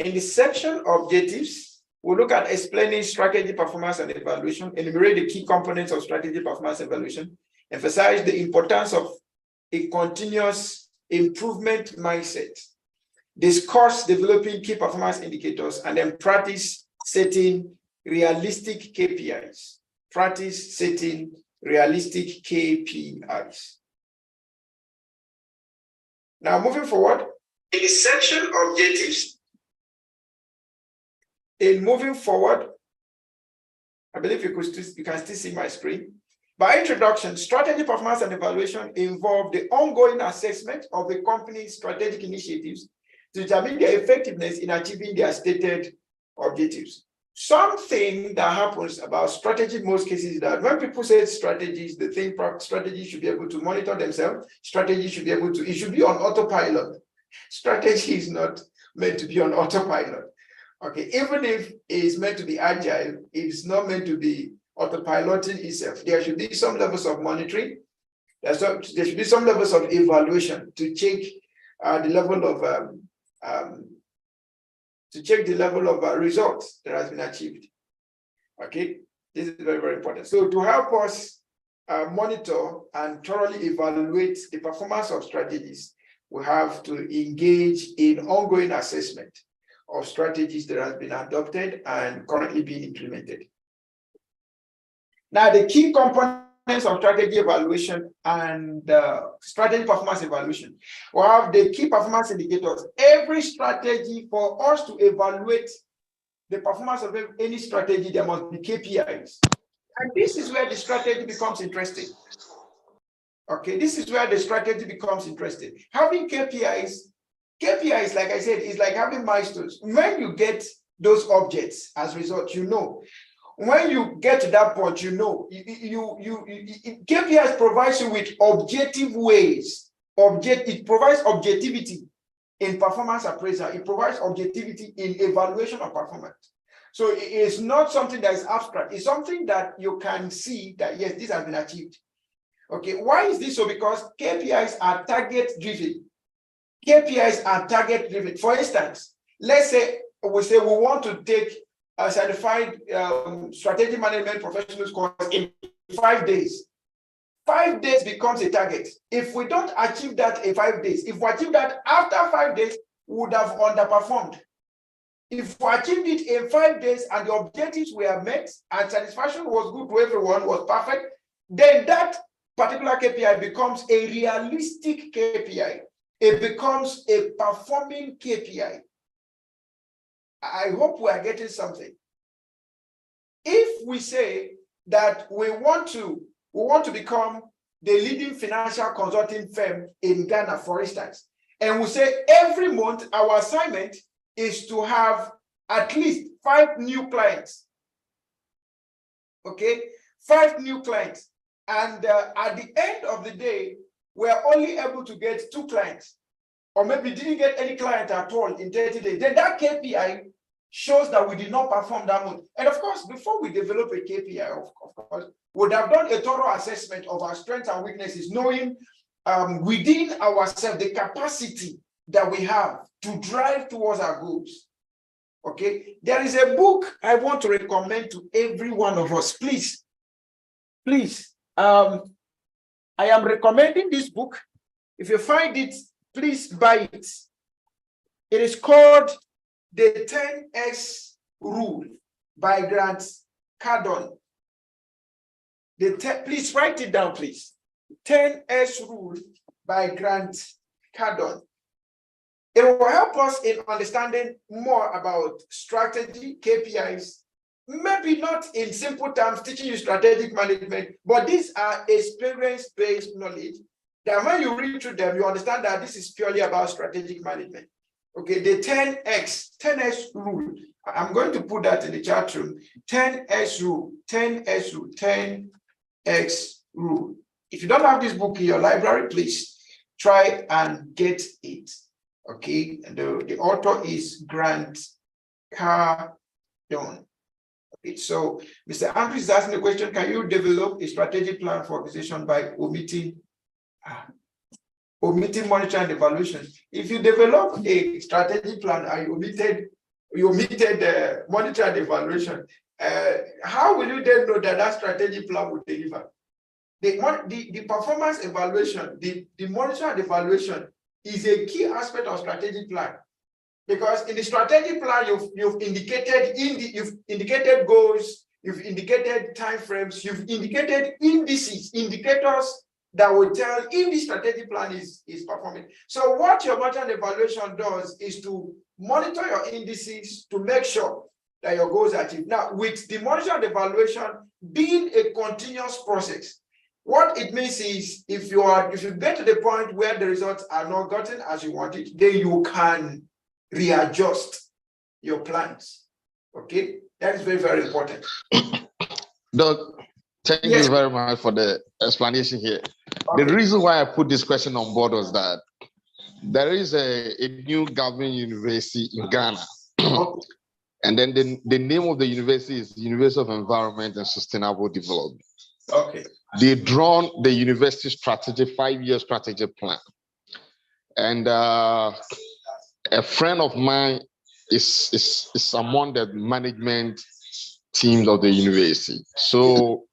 In the section objectives, we'll look at explaining strategy, performance, and evaluation, enumerate the key components of strategy, performance, and evaluation, emphasize the importance of a continuous improvement mindset, discuss developing key performance indicators, and then practice setting realistic KPIs. Practice setting realistic KPIs. Now, moving forward, in the section objectives, in moving forward, I believe you can still see my screen. By introduction, strategy, performance, and evaluation involve the ongoing assessment of the company's strategic initiatives to determine their effectiveness in achieving their stated objectives. Something that happens about strategy in most cases is that when people say strategies, they think strategy should be able to monitor themselves. Strategy should be able to, it should be on autopilot. Strategy is not meant to be on autopilot. Okay, even if it's meant to be agile, it's not meant to be autopiloting itself. There should be some levels of monitoring. There should be some levels of evaluation to check the level of results that has been achieved. Okay, this is very, very important. So to help us monitor and thoroughly evaluate the performance of strategies, we have to engage in ongoing assessment of strategies that have been adopted and currently being implemented. Now, the key components of strategy evaluation and strategy performance evaluation. We have the key performance indicators. Every strategy, for us to evaluate the performance of any strategy, there must be KPIs. And this is where the strategy becomes interesting. Okay, this is where the strategy becomes interesting. Having KPIs, like I said, is like having milestones. When you get those objects as results, you know. When you get to that point, you know, KPIs provides you with objective ways. It provides objectivity in performance appraisal. It provides objectivity in evaluation of performance. So it is not something that is abstract. It's something that you can see that, yes, this has been achieved. Okay, why is this so? Because KPIs are target-driven. KPIs are target-driven. For instance, let's say we want to take a certified strategic management professionals course in 5 days. 5 days becomes a target. If we don't achieve that in 5 days, if we achieve that after 5 days, we would have underperformed. If we achieved it in 5 days and the objectives were met and satisfaction was good to everyone, was perfect, then that particular KPI becomes a realistic KPI. It becomes a performing KPI. I hope we are getting something. If we say that we want to become the leading financial consulting firm in Ghana, for instance, and we say every month our assignment is to have at least 5 new clients. Okay, 5 new clients. And at the end of the day, we're only able to get 2 clients, or maybe didn't get any client at all in 30 days. Then that KPI shows that we did not perform that month. And of course, before we develop a KPI, of course, we would have done a thorough assessment of our strengths and weaknesses, knowing within ourselves the capacity that we have to drive towards our goals. Okay, there is a book I want to recommend to every one of us. Please, I am recommending this book. If you find it, please buy it. It is called The 10X Rule by Grant Cardone. Please write it down, please. 10X Rule by Grant Cardone. It will help us in understanding more about strategy, KPIs, maybe not in simple terms, teaching you strategic management, but these are experience-based knowledge that when you read through them, you understand that this is purely about strategic management. Okay, the 10X rule. I'm going to put that in the chat room. 10X rule, 10X rule, 10X rule. If you don't have this book in your library, please try and get it. Okay, and the author is Grant Cardone. Okay, so Mr. Andrews is asking the question, can you develop a strategic plan for organization by omitting monitoring and evaluation? If you develop a strategic plan and you omitted you omitted the monitor and evaluation. How will you then know that that strategic plan will deliver? The performance evaluation, the monitor and evaluation is a key aspect of strategic plan, because in the strategic plan you've indicated goals, you've indicated timeframes, you've indicated indicators that will tell if the strategic plan is performing. So what your monitor and evaluation does is to monitor your indices to make sure that your goals are achieved. Now, with the monitor and evaluation being a continuous process, what it means is if you get to the point where the results are not gotten as you want it, then you can readjust your plans. Okay, that is very, very important. Doug, thank you very much for the explanation here. Okay. The reason why I put this question on board was that there is a new government university in Ghana. Okay. And then the name of the university is University of Environment and Sustainable Development. Okay. They've drawn the university strategy, 5-year strategic plan. And a friend of mine is among the management teams of the university. So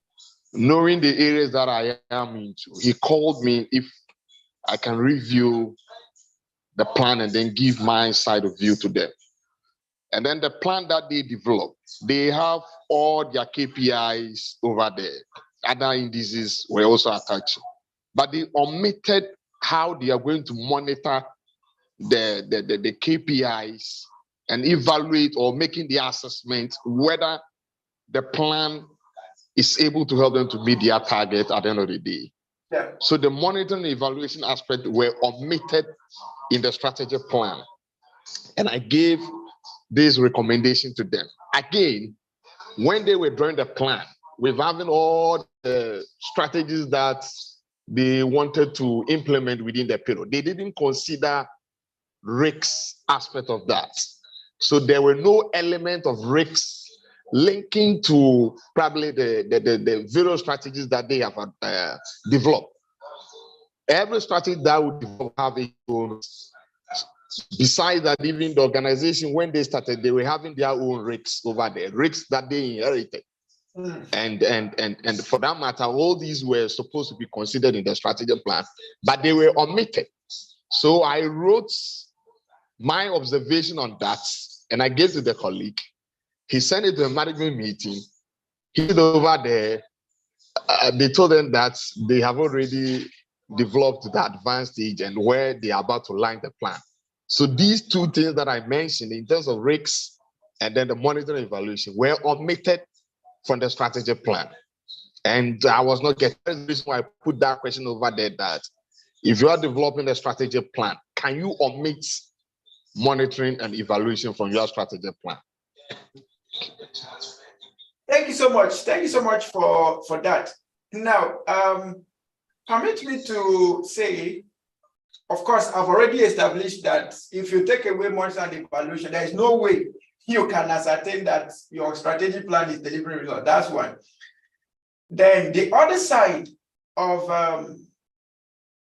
knowing the areas that I am into, he called me if I can review the plan and then give my side of view to them. And then the plan that they developed, they have all their KPIs over there. Other indices were also attached, but they omitted how they are going to monitor the KPIs and evaluate or making the assessment whether the plan is able to help them to meet their target at the end of the day. Yeah. So the monitoring and evaluation aspect were omitted in the strategic plan. And I gave this recommendation to them. Again, when they were drawing the plan, with having all the strategies that they wanted to implement within the period, they didn't consider risks aspect of that. So there were no element of risks linking to probably the various strategies that they have developed. Every strategy that would develop have its own. Besides that, even the organization, when they started, they were having their own risks over there, risks that they inherited. And for that matter, all these were supposed to be considered in the strategic plan, but they were omitted. So I wrote my observation on that, and I gave it to the colleague. He sent it to a management meeting. He did over there. They told them that they have already developed the advanced stage and where they are about to line the plan. So these two things that I mentioned in terms of risks and then the monitoring evaluation were omitted from the strategic plan. And I was not getting the reason why I put that question over there, that if you are developing a strategic plan, can you omit monitoring and evaluation from your strategic plan? Thank you so much. Thank you so much for that. Now, permit me to say, of course, I've already established that if you take away monitoring and evaluation, there is no way you can ascertain that your strategic plan is delivering results. That's one. Then the other side of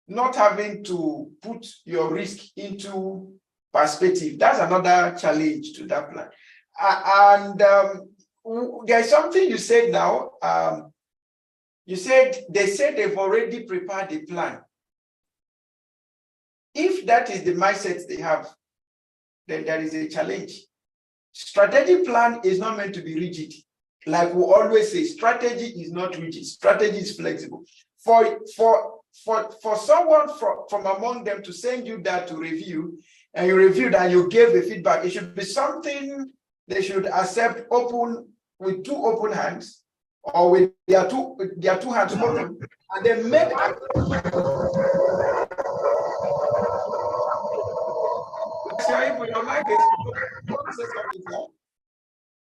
not having to put your risk into perspective, that's another challenge to that plan. There's something you said now. You said they said they've already prepared the plan. If that is the mindset they have, then there is a challenge. Strategic plan is not meant to be rigid. Like we always say, strategy is not rigid. Strategy is flexible. For someone from among them to send you that to review, and you reviewed and you gave the feedback, it should be something they should accept with two open hands, or with their two hands open, and then make.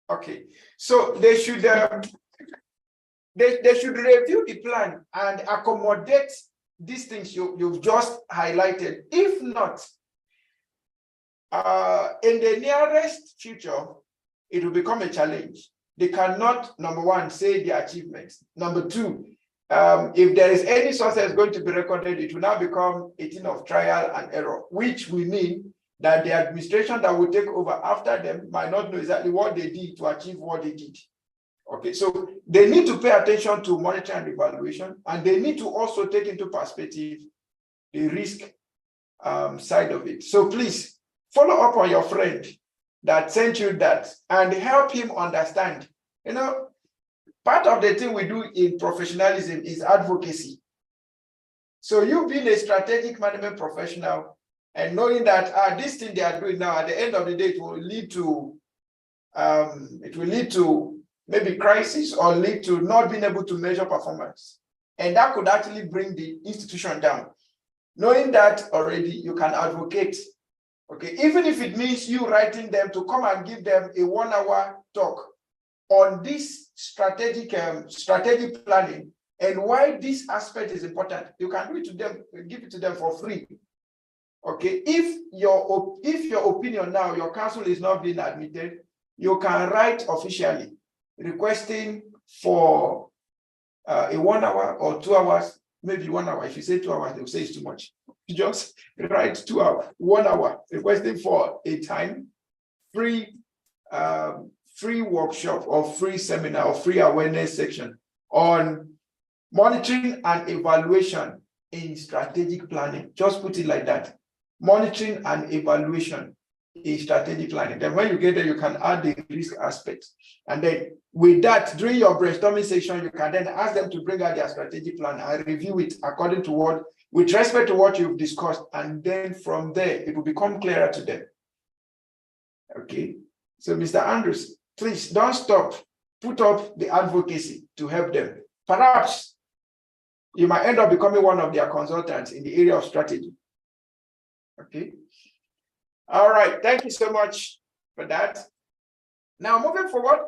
Okay, so they should they should review the plan and accommodate these things you've just highlighted. If not, in the nearest future, it will become a challenge. They cannot, number one, say the achievements. Number two, if there is any success going to be recorded, it will now become a thing of trial and error, which we mean that the administration that will take over after them might not know exactly what they did to achieve what they did. Okay, so they need to pay attention to monitoring and evaluation, and they need to also take into perspective the risk side of it. So please follow up on your friend that sent you that and help him understand. You know, part of the thing we do in professionalism is advocacy. So you being a strategic management professional and knowing that this thing they are doing now, at the end of the day, it will lead to maybe crisis or lead to not being able to measure performance. And that could actually bring the institution down. Knowing that already, you can advocate, okay? Even if it means you writing them to come and give them a 1-hour talk on this strategic planning and why this aspect is important. You can do it to them, give it to them for free. Okay, if your opinion now, your counsel is not being admitted, you can write officially requesting for a 1 hour or 2 hours, maybe 1 hour. If you say 2 hours, they'll say it's too much. You just write 2 hours, 1 hour, requesting for a time, free workshop or free seminar or free awareness section on monitoring and evaluation in strategic planning. Just put it like that. Monitoring and evaluation in strategic planning. Then when you get there, you can add the risk aspect. And then with that, during your brainstorming section, you can then ask them to bring out their strategic plan and review it according to what, with respect to what you've discussed. And then from there, it will become clearer to them. Okay. So Mr. Andrews, please don't stop. Put up the advocacy to help them. Perhaps you might end up becoming one of their consultants in the area of strategy. Okay. All right. Thank you so much for that. Now, moving forward,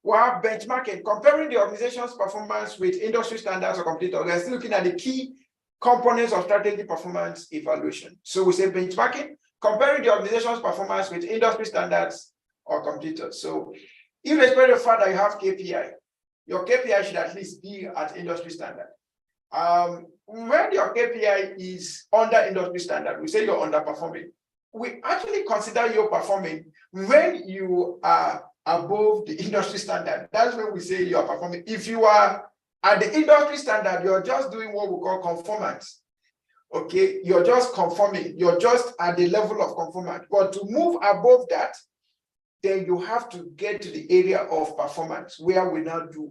we have benchmarking, comparing the organization's performance with industry standards or competitors. We're still looking at the key components of strategy performance evaluation. So we say benchmarking, comparing the organization's performance with industry standards or competitors. So irrespective of the fact that you have KPI, your KPI should at least be at industry standard. When your KPI is under industry standard, we say you're underperforming. We actually consider you performing when you are above the industry standard. That's when we say you're performing. If you are at the industry standard, you're just doing what we call conformance. Okay, you're just conforming. You're just at the level of conformance. But to move above that, then you have to get to the area of performance where we now do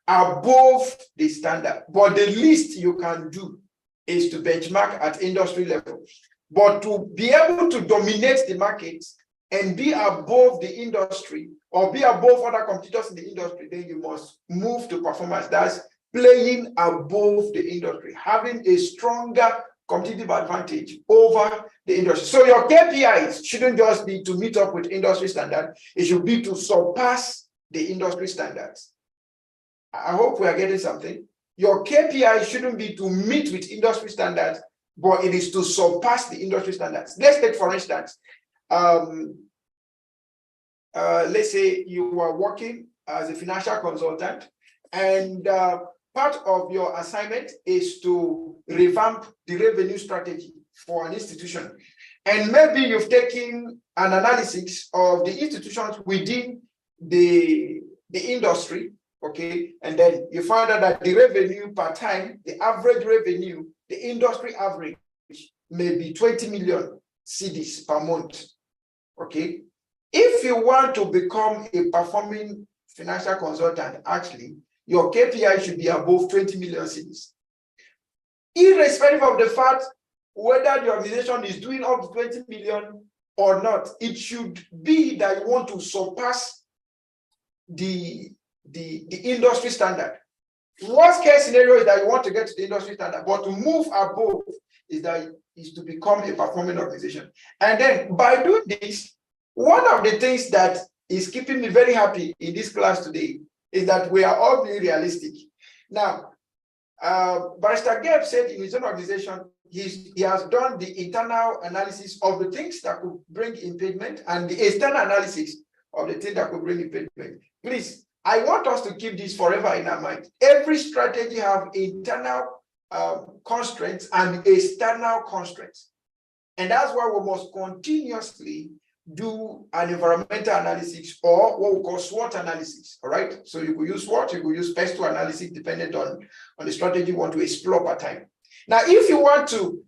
above the standard. But the least you can do is to benchmark at industry level. But to be able to dominate the market and be above the industry or be above other competitors in the industry, then you must move to performance. That's playing above the industry, having a stronger competitive advantage over the industry. So your KPIs shouldn't just be to meet up with industry standard. It should be to surpass the industry standards. I hope we are getting something. Your KPI shouldn't be to meet with industry standards, but it is to surpass the industry standards. Let's take, for instance, let's say you are working as a financial consultant, and part of your assignment is to revamp the revenue strategy for an institution. And maybe you've taken an analysis of the institutions within the industry, okay? And then you find out that the revenue per time, the average revenue, the industry average may be 20 million cedis per month, okay? If you want to become a performing financial consultant, actually, your KPI should be above 20 million cedis. Irrespective of the fact whether the organization is doing up to 20 million or not, it should be that you want to surpass the industry standard. Worst case scenario is that you want to get to the industry standard, but to move above is to become a performing organization. And then by doing this, one of the things that is keeping me very happy in this class today is that we are all being realistic. Now, Barrister Gabe said in his own organization, he has done the internal analysis of the things that could bring impediment and the external analysis of the things that could bring impediment. Please, I want us to keep this forever in our mind. Every strategy have internal constraints and external constraints. And that's why we must continuously do an environmental analysis, or what we call SWOT analysis. All right. So you could use SWOT, you could use PESTO analysis, depending on the strategy you want to explore per time. Now, if you want to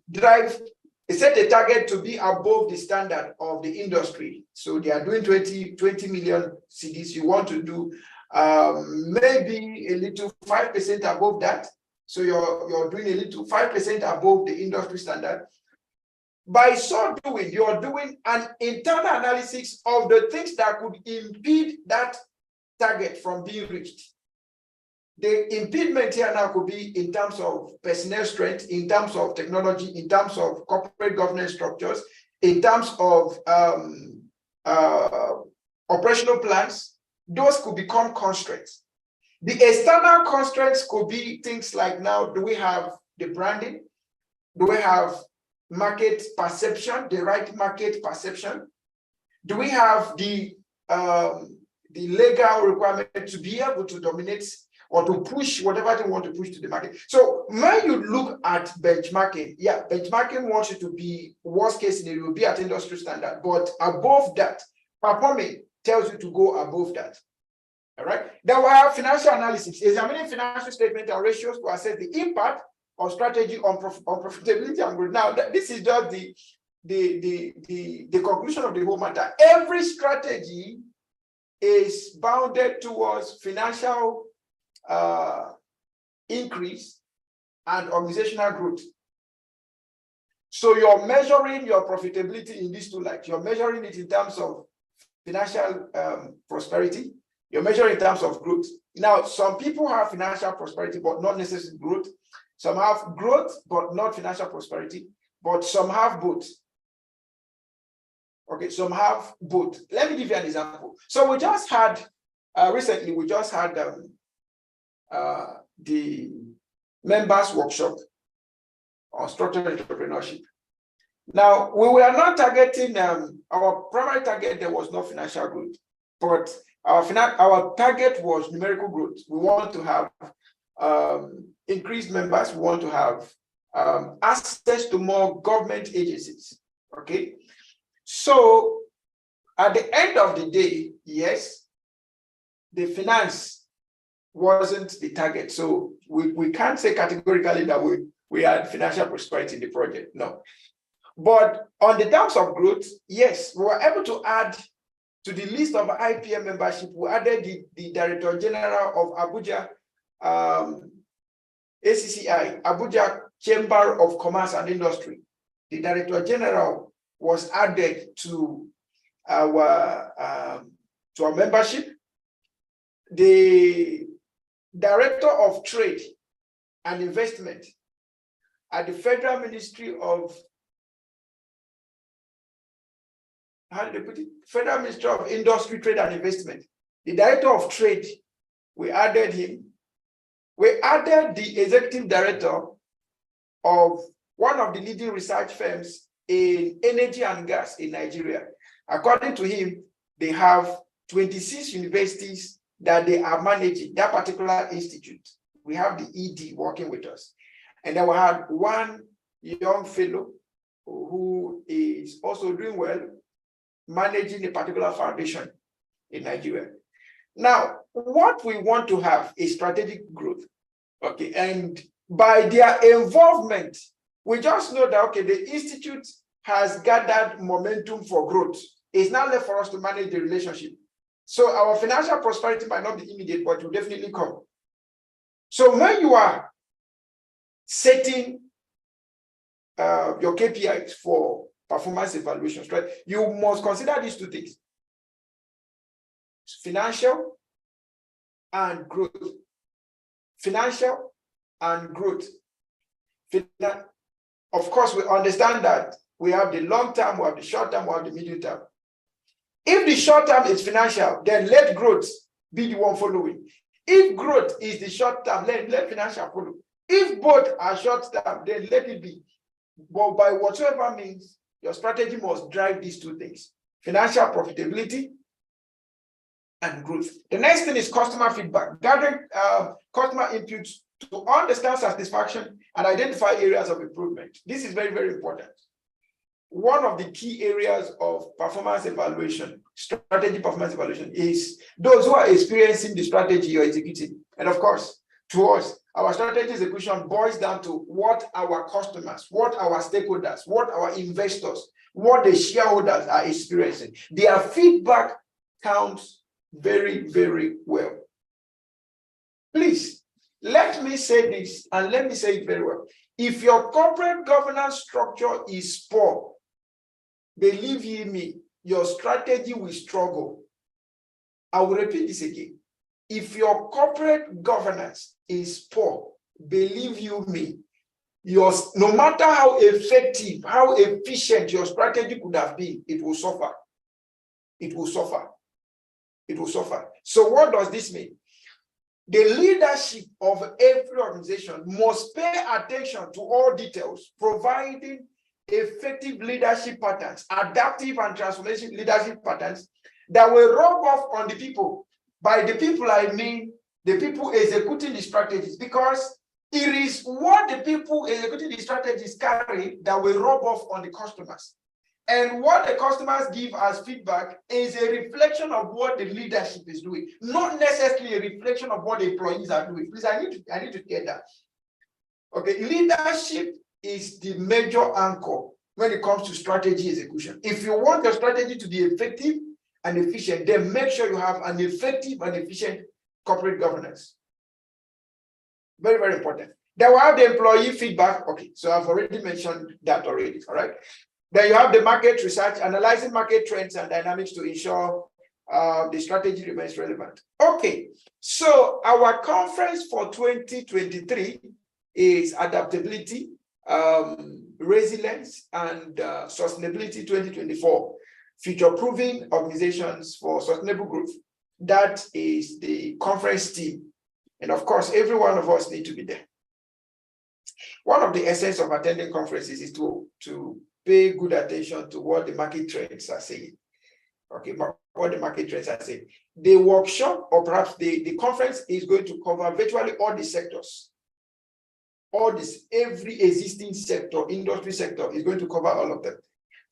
set a target to be above the standard of the industry, so they are doing 20 million CDs, you want to do maybe a little 5% above that. So you're doing a little 5% above the industry standard. By so doing, you're doing an internal analysis of the things that could impede that target from being reached. The impediment here now could be in terms of personnel strength, in terms of technology, in terms of corporate governance structures, in terms of operational plans. Those could become constraints. The external constraints could be things like, now, do we have the branding? Do we have market perception, the right market perception? Do we have the legal requirement to be able to dominate or to push whatever they want to push to the market? So when you look at benchmarking, yeah, benchmarking wants you to be, worst case scenario, be at industry standard, but above that, performing tells you to go above that. All right. Then we have financial analysis, examining financial statement and ratios to assess the impact of strategy on profitability and growth. Now, this is just the conclusion of the whole matter. Every strategy is bounded towards financial increase and organizational growth. So you're measuring your profitability in these two lights. You're measuring it in terms of financial prosperity. You're measuring in terms of growth. Now, some people have financial prosperity, but not necessarily growth. Some have growth, but not financial prosperity. But some have both. Okay, some have both. Let me give you an example. So we just had, recently, we just had the members workshop on structured entrepreneurship. Now, we were not targeting, our primary target, there was no financial growth, but our target was numerical growth. We want to have increased members. We want to have access to more government agencies. Okay. So at the end of the day, yes, the finance wasn't the target. So we can't say categorically that we had financial prosperity in the project. No. But on the terms of growth, yes, we were able to add to the list of IPM membership. We added the Director General of Abuja ACCI, Abuja Chamber of Commerce and Industry. The Director General was added to our membership. The Director of Trade and Investment at the Federal Ministry of, how do they put it? Federal Ministry of Industry, Trade and Investment. The Director of Trade, we added him. We added the Executive Director of one of the leading research firms in energy and gas in Nigeria. According to him, they have 26 universities that they are managing, that particular institute. We have the ED working with us. And then we had one young fellow who is also doing well, managing a particular foundation in Nigeria. Now, what we want to have is strategic growth. Okay, and by their involvement, we just know that, okay, the institute has gathered momentum for growth. It's now left for us to manage the relationship. So our financial prosperity might not be immediate, but will definitely come. So when you are setting your KPIs for performance evaluations, right, you must consider these two things: financial and growth. Financial and growth. Of course, we understand that we have the long term, we have the short term, we have the medium term. If the short term is financial, then let growth be the one following. If growth is the short term, let financial follow. If both are short term, then let it be. But by whatever means, your strategy must drive these two things: financial profitability and growth. The next thing is customer feedback, gathering customer inputs to understand satisfaction and identify areas of improvement. This is very, very important. one of the key areas of performance evaluation, strategy performance evaluation, is those who are experiencing the strategy you're executing. And of course, to us, our strategy execution boils down to what our customers, what our stakeholders, what our investors, what the shareholders are experiencing. Their feedback counts very, very well. Please, let me say this, and let me say it very well. If your corporate governance structure is poor, believe you me, your strategy will struggle. I will repeat this again. If your corporate governance is poor, believe you me, no matter how effective, how efficient your strategy could have been, it will suffer. It will suffer. It will suffer. So what does this mean? The leadership of every organization must pay attention to all details, providing effective leadership patterns, adaptive and transformation leadership patterns that will rub off on the people. By the people, I mean the people executing the strategies, because it is what the people executing the strategies carry that will rub off on the customers. And what the customers give as feedback is a reflection of what the leadership is doing, not necessarily a reflection of what the employees are doing. Please, I need to get that. Okay, leadership is the major anchor when it comes to strategy execution. If you want your strategy to be effective and efficient, then make sure you have an effective and efficient corporate governance. Very, very important. Then we have the employee feedback. Okay, so I've already mentioned that already, all right? Then you have the market research, analyzing market trends and dynamics to ensure the strategy remains relevant. Okay, so our conference for 2023 is adaptability, resilience, and sustainability 2024, future-proofing organizations for sustainable growth. That is the conference theme. And of course, every one of us need to be there. One of the essence of attending conferences is to pay good attention to what the market trends are saying. Okay, what the market trends are saying. The workshop, or perhaps the conference, is going to cover virtually all the sectors. All this, every existing sector, industry sector, is going to cover all of them.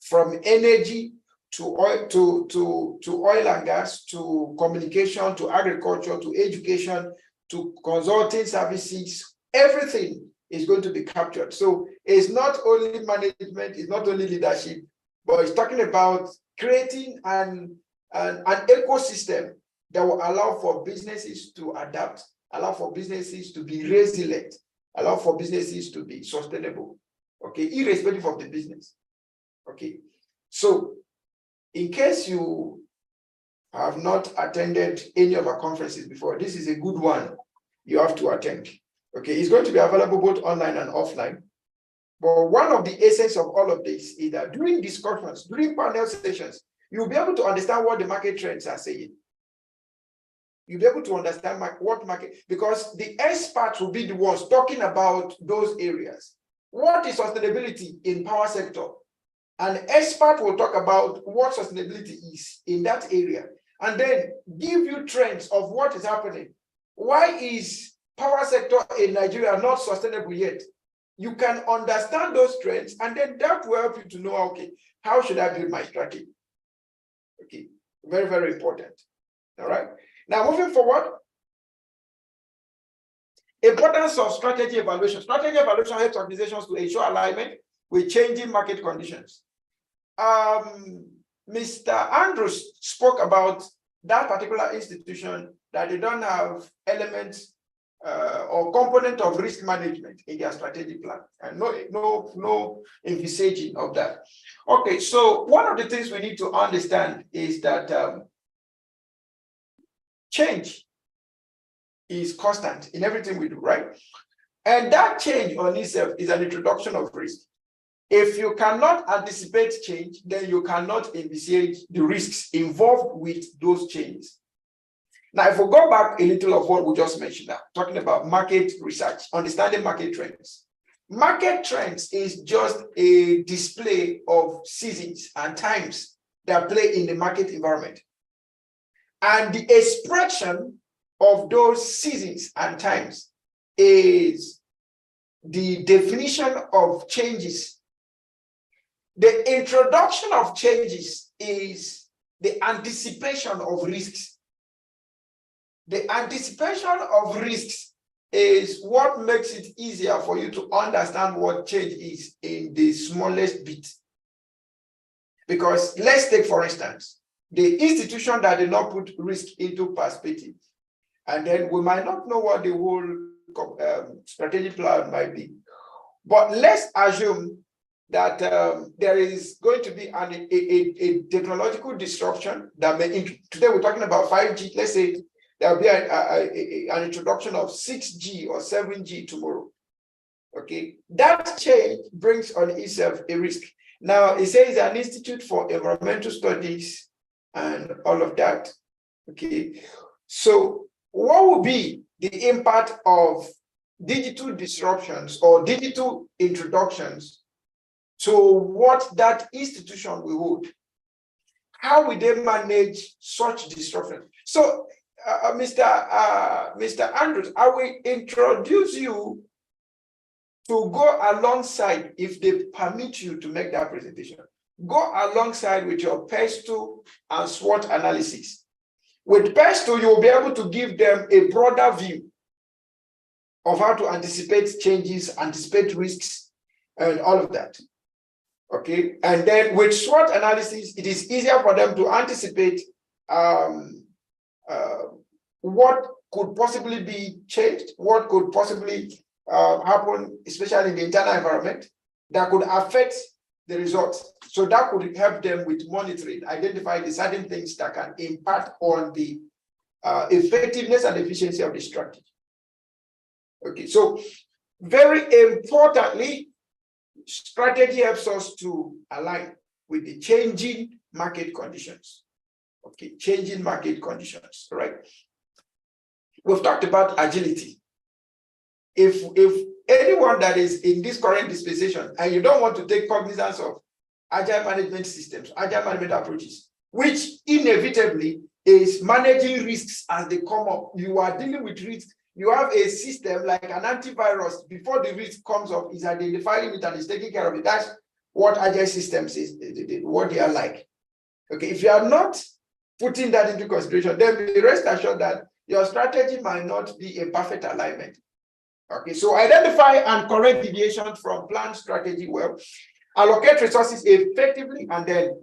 From energy to oil, to oil and gas, to communication, to agriculture, to education, to consulting services, everything is going to be captured. So it's not only management, it's not only leadership, but it's talking about creating an ecosystem that will allow for businesses to adapt, allow for businesses to be resilient, allow for businesses to be sustainable, okay, irrespective of the business. Okay, so in case you have not attended any of our conferences before, this is a good one you have to attend. Okay, it's going to be available both online and offline. But one of the essence of all of this is that during discussions, during panel sessions, you'll be able to understand what the market trends are saying. You'll be able to understand what market, because the experts will be the ones talking about those areas. What is sustainability in power sector? An expert will talk about what sustainability is in that area, and then give you trends of what is happening. Why is power sector in Nigeria not sustainable yet? You can understand those trends, and then that will help you to know, okay, how should I build my strategy? Okay, very, very important. All right. Now, moving forward, importance of strategy evaluation. Strategy evaluation helps organizations to ensure alignment with changing market conditions. Mr. Andrews spoke about that particular institution, that they don't have elements or component of risk management in their strategic plan, and no envisaging of that. Okay, so one of the things we need to understand is that change is constant in everything we do, right? And that change on itself is an introduction of risk. If you cannot anticipate change, then you cannot envisage the risks involved with those changes. Now, if we go back a little of what we just mentioned now, talking about market research, understanding market trends. Market trends is just a display of seasons and times that play in the market environment. And the expression of those seasons and times is the definition of changes The introduction of changes is the anticipation of risks. The anticipation of risks is what makes it easier for you to understand what change is in the smallest bit. Because let's take, for instance, the institution that did not put risk into perspective, and then we might not know what the whole strategic plan might be. But let's assume that there is going to be a technological disruption that may, today we're talking about 5G, let's say there will be an introduction of 6G or 7G tomorrow. Okay, that change brings on itself a risk. Now, it says an institute for environmental studies and all of that. Okay, so what would be the impact of digital disruptions or digital introductions to what that institution will hold? How will they manage such disruption? So, Mr. Andrews, I will introduce you to go alongside, if they permit you to make that presentation, go alongside with your PESTLE and SWOT analysis. With PESTLE, you'll be able to give them a broader view of how to anticipate changes, anticipate risks, and all of that. Okay, and then with SWOT analysis, it is easier for them to anticipate what could possibly be changed, what could possibly happen, especially in the internal environment, that could affect the results. So that could help them with monitoring, identify the certain things that can impact on the effectiveness and efficiency of the strategy. Okay, so very importantly, strategy helps us to align with the changing market conditions. Okay, changing market conditions, right? We've talked about agility. If anyone that is in this current dispensation and you don't want to take cognizance of agile management systems, agile management approaches, which inevitably is managing risks as they come up. You are dealing with risks. You have a system like an antivirus. Before the risk comes up, is identifying it and is taking care of it. That's what agile systems is, what they are like. Okay, if you are not putting that into consideration, then be rest assured that your strategy might not be a perfect alignment. Okay, so identify and correct deviations from planned strategy well, allocate resources effectively, and then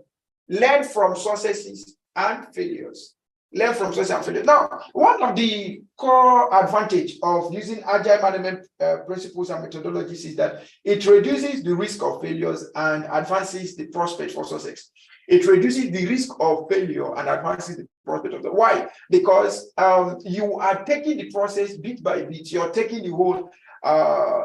learn from successes and failures. Learn from success and failure. Now, one of the core advantage of using agile management principles and methodologies is that it reduces the risk of failures and advances the prospect for success. It reduces the risk of failure and advances the prospect of the. Why? Because you are taking the process bit by bit. You're taking the whole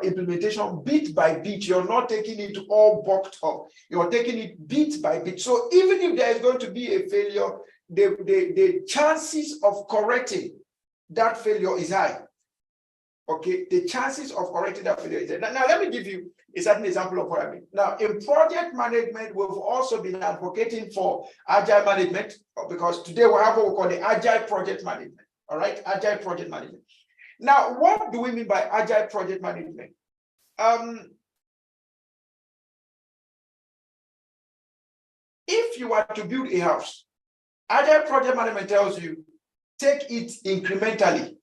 implementation bit by bit. You're not taking it all boxed up. You're taking it bit by bit. So even if there is going to be a failure, the chances of correcting that failure is high. Okay, the chances of correcting that failure is high. Now let me give you a certain example of what I mean. Now, in project management, we've also been advocating for agile management, because today we have what we call the agile project management. All right, agile project management. Now, what do we mean by agile project management? If you are to build a house, agile project management tells you, take it incrementally.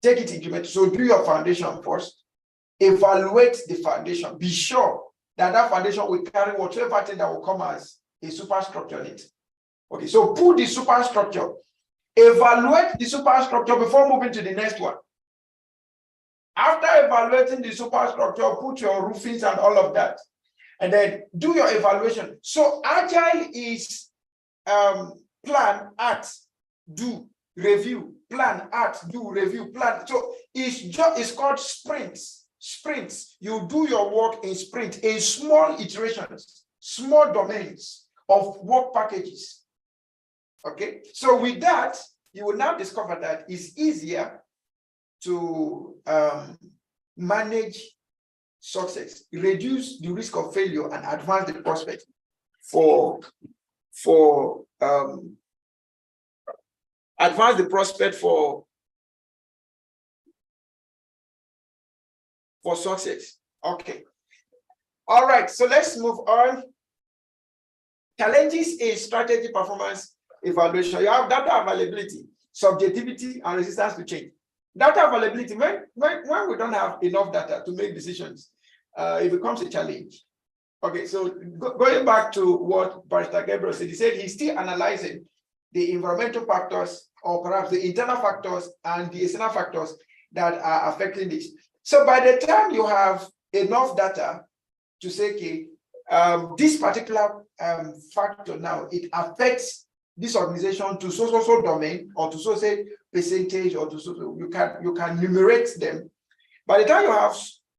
Take it incrementally. So do your foundation first. Evaluate the foundation. Be sure that that foundation will carry whatever thing that will come as a superstructure in it. Okay, so put the superstructure. Evaluate the superstructure before moving to the next one. After evaluating the superstructure, put your roofings and all of that. And then do your evaluation. So agile is plan, act, do, review, plan, act, do, review, plan. So it's called sprints. Sprints. You do your work in sprint, in small iterations, small domains of work packages. Okay. So with that, you will now discover that it's easier to manage success, reduce the risk of failure, and advance the prospect for advance the prospect for success. Okay. All right. So let's move on. Challenges in strategy performance evaluation. You have data availability, subjectivity, and resistance to change. Data availability, when we don't have enough data to make decisions, it becomes a challenge. Okay, so going back to what Barrister Gabriel said, he said he's still analyzing the environmental factors, or perhaps the internal factors and the external factors that are affecting this. So by the time you have enough data to say, okay, this particular factor now, it affects this organization to so domain, or to so say percentage, or to so you can numerate them. By the time you have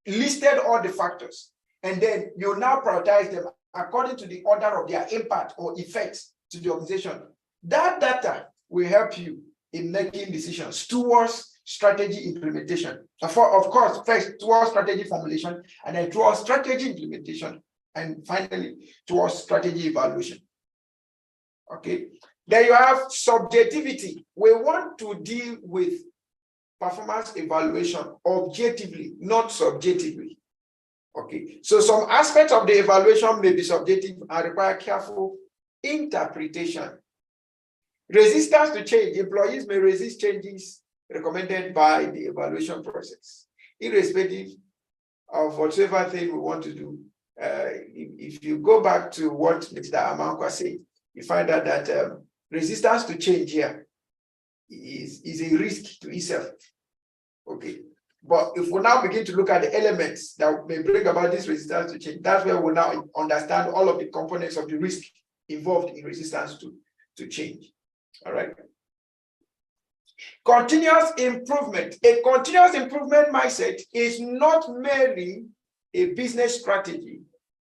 listed all the factors, and then you now prioritize them according to the order of their impact or effects to the organization, that data will help you in making decisions towards strategy implementation. Of course, first towards strategy formulation, and then towards strategy implementation, and finally towards strategy evaluation. Okay. Then you have subjectivity. We want to deal with performance evaluation objectively, not subjectively. Okay. So some aspects of the evaluation may be subjective and require careful interpretation. Resistance to change. Employees may resist changes recommended by the evaluation process, irrespective of whatever thing we want to do. If you go back to what Mr. Amankwa said, you find out that resistance to change here is a risk to itself. Okay. But if we now begin to look at the elements that may bring about this resistance to change, that's where we now understand all of the components of the risk involved in resistance to change. All right. Continuous improvement. A continuous improvement mindset is not merely a business strategy.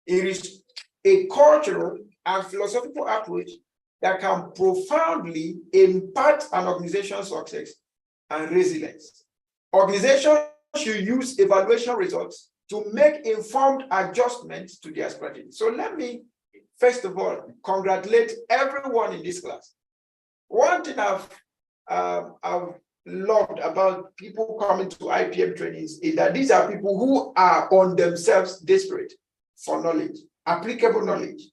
It is a cultural and philosophical approach that can profoundly impact an organization's success and resilience. Organizations should use evaluation results to make informed adjustments to their strategy. So let me, first of all, congratulate everyone in this class. One thing I've loved about people coming to IPM trainings is that these are people who are on themselves desperate for knowledge, applicable knowledge.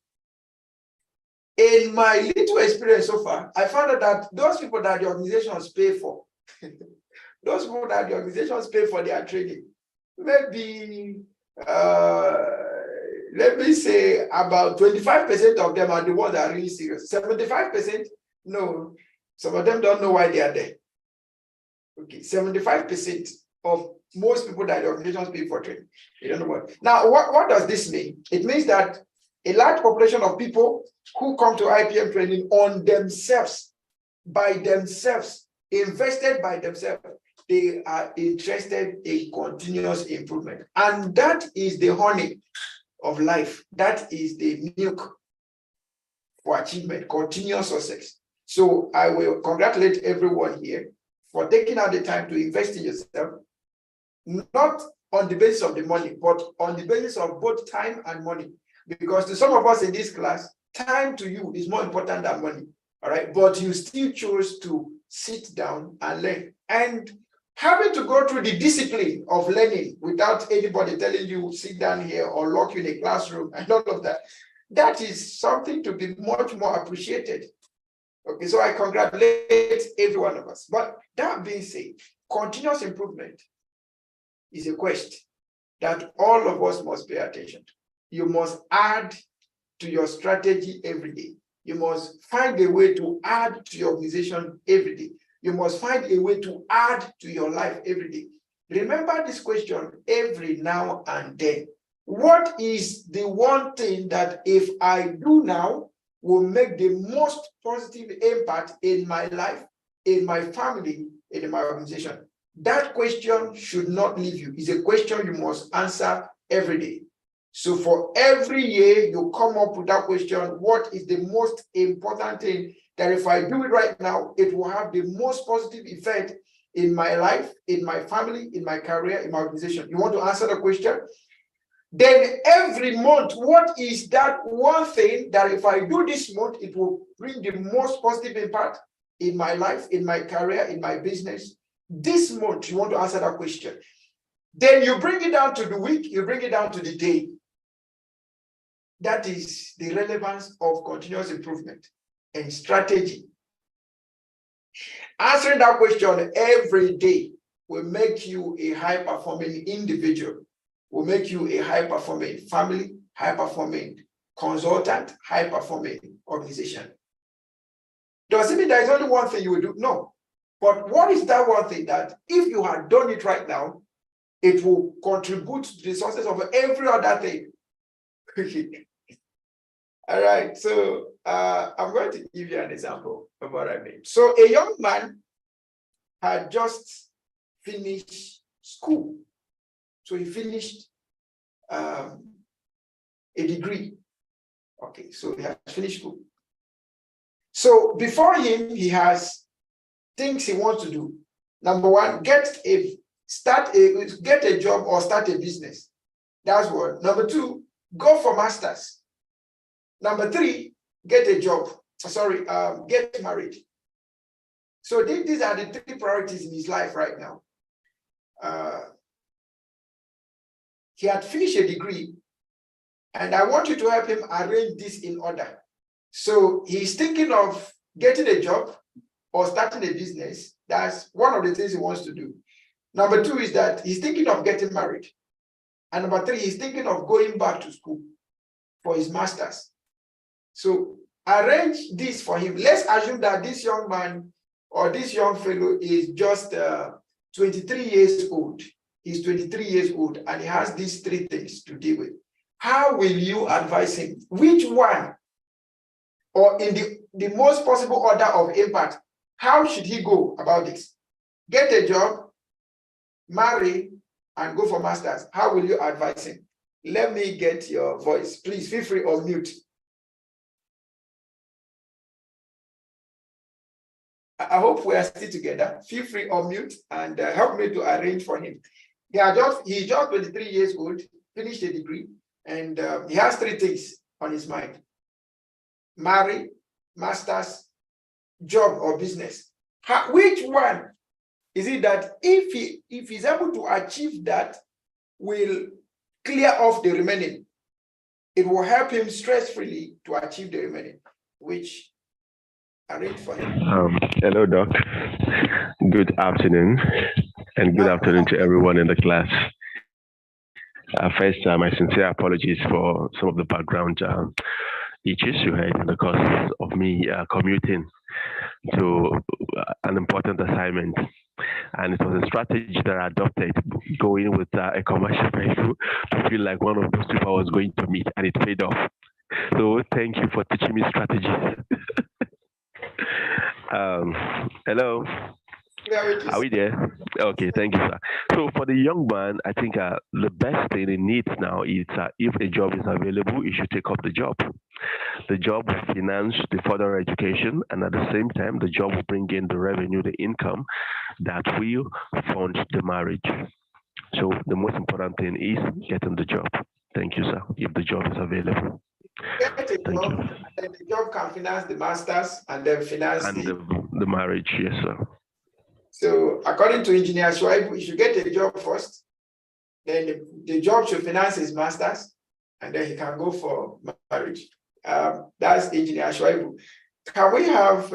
In my little experience so far, I found out that those people that the organizations pay for, those people that the organizations pay for their training, maybe, let me say about 25% of them are the ones that are really serious. 75%, no, some of them don't know why they are there. Okay, 75% of most people that the organizations pay for training, they don't know what. Now, what does this mean? It means that a large population of people who come to IPM training on themselves, by themselves, invested by themselves, they are interested in continuous improvement. And that is the honey of life. That is the milk for achievement, continuous success. So I will congratulate everyone here for taking out the time to invest in yourself, not on the basis of the money, but on the basis of both time and money. Because to some of us in this class, time to you is more important than money. All right. But you still chose to sit down and learn. And having to go through the discipline of learning without anybody telling you sit down here or lock you in a classroom and all of that, that is something to be much more appreciated. Okay, so I congratulate every one of us. But that being said, continuous improvement is a quest that all of us must pay attention to. You must add to your strategy every day. You must find a way to add to your organization every day. You must find a way to add to your life every day. Remember this question every now and then. What is the one thing that if I do now will make the most positive impact in my life, in my family, in my organization? That question should not leave you. It's a question you must answer every day. So for every year, you come up with that question, what is the most important thing that if I do it right now, it will have the most positive effect in my life, in my family, in my career, in my organization? You want to answer the question? Then every month, what is that one thing that if I do this month, it will bring the most positive impact in my life, in my career, in my business? This month, you want to answer that question. Then you bring it down to the week, you bring it down to the day. That is the relevance of continuous improvement and strategy. Answering that question every day will make you a high-performing individual, will make you a high-performing family, high-performing consultant, high-performing organization. Does it mean there is only one thing you will do? No. But what is that one thing that if you had done it right now, it will contribute to the success of every other thing? All right, so I'm going to give you an example of what I mean. So a young man had just finished school. So he finished a degree. Okay, so he has finished school. So before him, he has things he wants to do. Number one, get a job or start a business. That's one. Number two, go for masters. Number three, get a job. Get married. So these are the three priorities in his life right now. He had finished a degree, and I want you to help him arrange this in order. So he's thinking of getting a job or starting a business. That's one of the things he wants to do. Number two is that he's thinking of getting married. And number three, he's thinking of going back to school for his master's. So arrange this for him. Let's assume that this young man or this young fellow is just 23 years old. He's 23 years old and he has these three things to deal with. How will you advise him? Which one, or in the most possible order of impact, how should he go about this? Get a job, marry, and go for masters. How will you advise him? Let me get your voice. Please feel free or mute. I hope we are still together. Feel free or mute and help me to arrange for him. He's just 23 years old, finished a degree, and he has three things on his mind: marry, masters, job, or business. Which one is it that if he's able to achieve that, will clear off the remaining? It will help him stress-freely to achieve the remaining, which arrange for him. Hello, Doc. Good afternoon, and good afternoon to everyone in the class. First, my sincere apologies for some of the background issues you had in the course of me commuting to an important assignment. And it was a strategy that I adopted, going with a commercial vehicle to feel like one of those people I was going to meet, and it paid off. So thank you for teaching me strategies. Hello. Are we there? Okay, thank you, sir. So for the young man, I think the best thing he needs now is if a job is available, he should take up the job. The job will finance the further education, and at the same time, the job will bring in the revenue, the income that will fund the marriage. So the most important thing is getting the job. Thank you, sir, if the job is available. Get a job, and the job can finance the masters and then finance the marriage. Yes, sir. So according to Engineer Shuaibu, he should get a job first, then the job should finance his masters, and then he can go for marriage. That's Engineer Shuaibu. Can we have,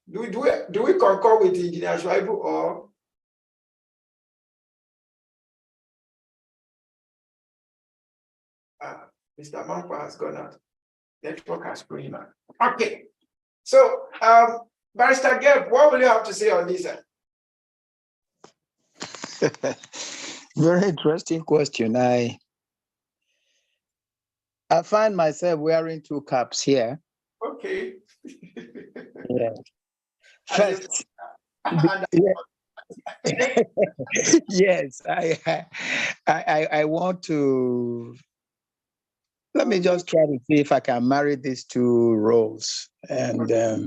do we concur with Engineer Shuaibu, or? Mr. Mampa has gone out. Network has gone out. Okay. So, Barrister Geb, what will you have to say on this? Very interesting question. I find myself wearing two caps here. Okay. Yeah. First, yes, I want to. Let me just try to see if I can marry these two roles and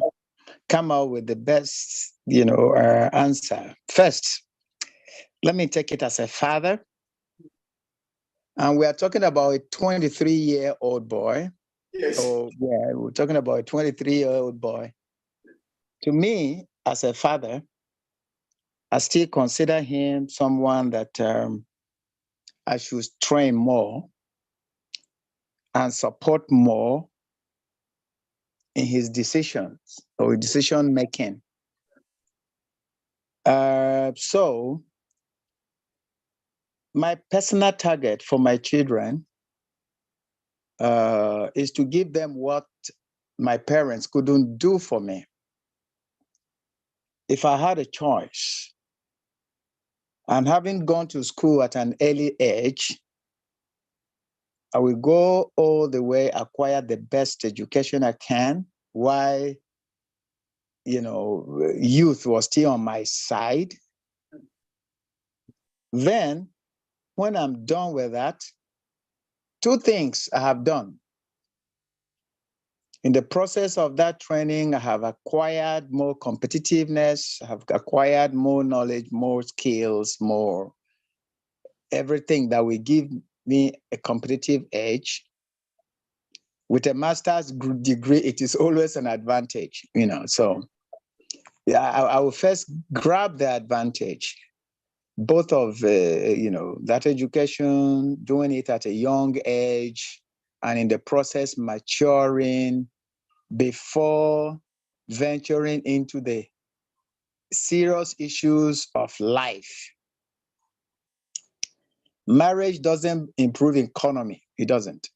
come out with the best, answer. First, let me take it as a father. And we are talking about a 23-year-old boy. Yes. So, yeah, we're talking about a 23-year-old boy. To me, as a father, I still consider him someone that I should train more. and support more in his decisions or decision making. So my personal target for my children is to give them what my parents couldn't do for me. If I had a choice, and having gone to school at an early age, I will go all the way, acquire the best education I can while, youth was still on my side. Then, when I'm done with that, two things I have done. In the process of that training, I have acquired more competitiveness, I have acquired more knowledge, more skills, more everything that will give me a competitive edge. With a master's degree, it is always an advantage, So yeah, I will first grab the advantage, both of, that education, doing it at a young age, and in the process maturing before venturing into the serious issues of life. Marriage doesn't improve economy. It doesn't.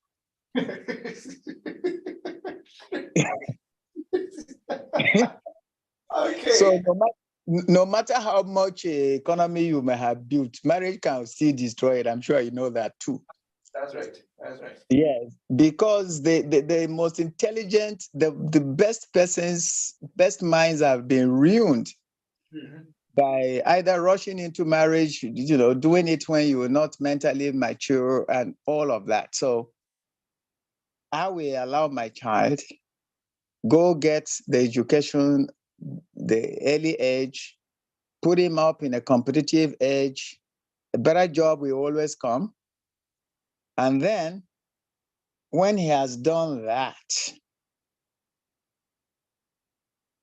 Okay. So no matter how much economy you may have built, marriage can still destroy it. I'm sure you know that too. That's right. That's right. Yes, because the most intelligent, the best persons, best minds have been ruined by either rushing into marriage, doing it when you are not mentally mature and all of that. So I will allow my child go get the education, the early age, put him up in a competitive age, a better job will always come. And then when he has done that,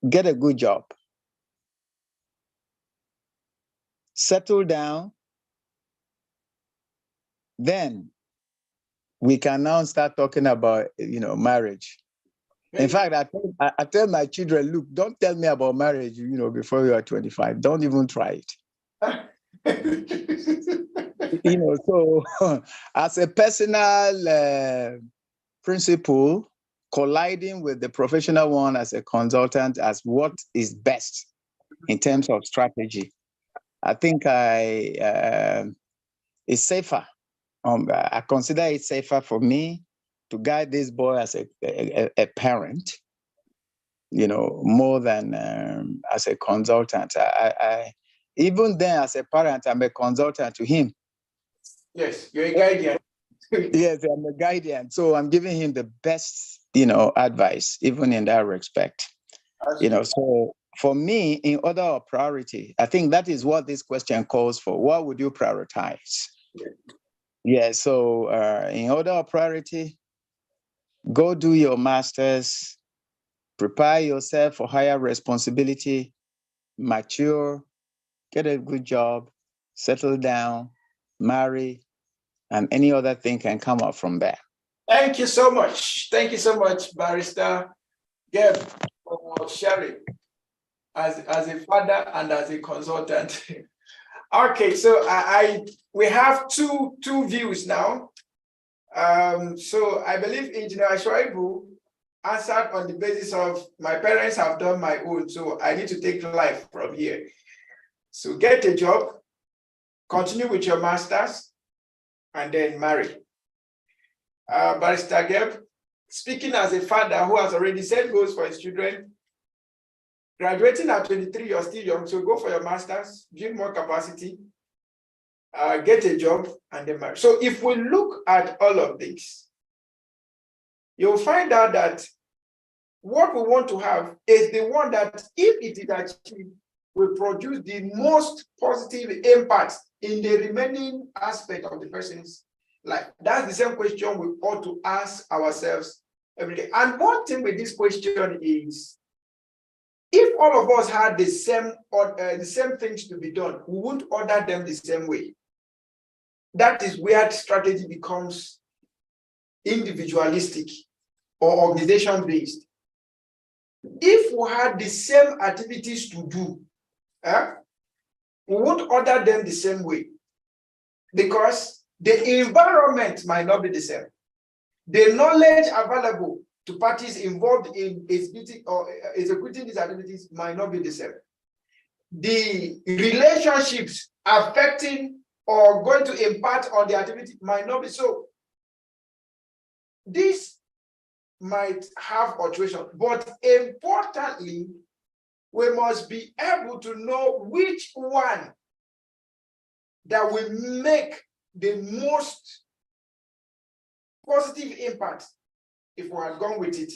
get a good job, settle down, then we can now start talking about, marriage. In fact, I tell my children, look, don't tell me about marriage, before you are 25. Don't even try it. So as a personal principle, colliding with the professional one as a consultant as what is best in terms of strategy, I think it's safer. I consider it safer for me to guide this boy as a parent, more than as a consultant. I even then, as a parent, I'm a consultant to him. Yes, you're a guardian. Yes, I'm a guardian. So I'm giving him the best, advice, even in that respect. So for me, in order of priority, I think that is what this question calls for. What would you prioritize? Yeah, so in order of priority, go do your master's, prepare yourself for higher responsibility, mature, get a good job, settle down, marry, and any other thing can come up from there. Thank you so much. Thank you so much, Barrister Geb, for sharing as a father and as a consultant. Okay, so we have two views now. So I believe Engineer Ashwaibu answered on the basis of my parents have done my own, so I need to take life from here. So get a job, continue with your master's, and then marry. Barrister Geb, speaking as a father who has already set goals for his children, graduating at 23, you're still young, so go for your master's, build more capacity, get a job, and then marry. So if we look at all of this, you'll find out that what we want to have is the one that, if it is achieved, will produce the most positive impact in the remaining aspect of the person's life. That's the same question we ought to ask ourselves every day. And one thing with this question is, if all of us had the same things to be done, we won't order them the same way. That is where strategy becomes individualistic or organization-based. If we had the same activities to do, we won't order them the same way, because the environment might not be the same. The knowledge available to parties involved in executing these activities might not be the same. The relationships affecting or going to impact on the activity might not be so. This might have alteration, but importantly, we must be able to know which one that will make the most positive impact if we had gone with it.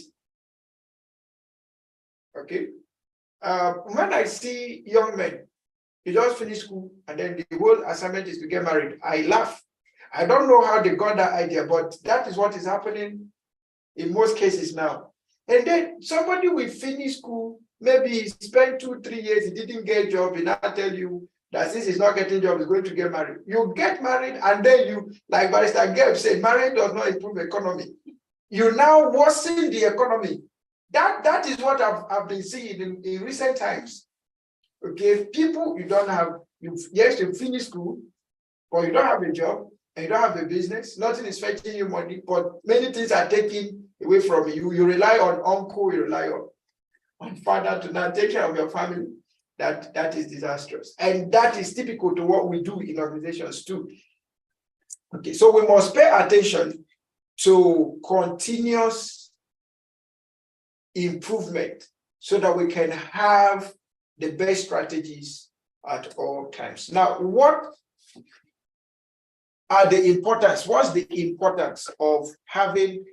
Okay. When I see young men, they just finish school and then the whole assignment is to get married, I laugh. I don't know how they got that idea, but that is what is happening in most cases now. And then somebody will finish school, maybe he spent 2-3 years, he didn't get a job, and now tell you that since he's not getting a job, he's going to get married. You get married, and then you, like Barrister Gabe said, marriage does not improve the economy. You now worsen the economy. That is what I've been seeing in recent times. Okay, people, yes, you finish school, but you don't have a job, and you don't have a business, nothing is fetching you money, but many things are taken away from you. You rely on uncle, you rely on father to now take care of your family. That is disastrous. And that is typical to what we do in organizations too. Okay, so we must pay attention to continuous improvement so that we can have the best strategies at all times. Now, what are the importance? What's the importance of having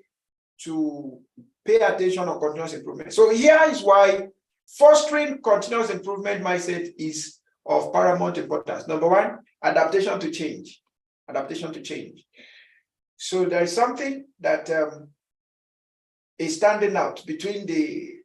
to pay attention on continuous improvement? So here is why fostering continuous improvement mindset is of paramount importance. Number one, adaptation to change. Adaptation to change. So there is something that is standing out between the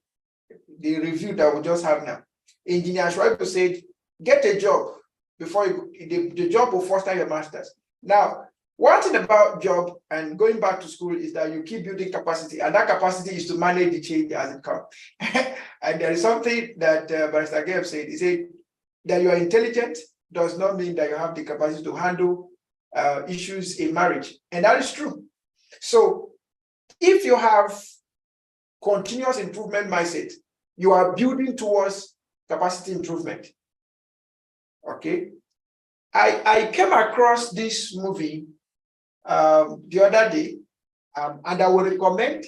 review that we just have now. Engineer Schreiber said, get a job before the job will foster your masters. Now, one thing about job and going back to school is that you keep building capacity, and that capacity is to manage the change as it comes. And there is something that Barrister Gabe said. He said that you are intelligent does not mean that you have the capacity to handle issues in marriage. And that is true. So if you have continuous improvement mindset, you are building towards capacity improvement. Okay. I came across this movie the other day, and I would recommend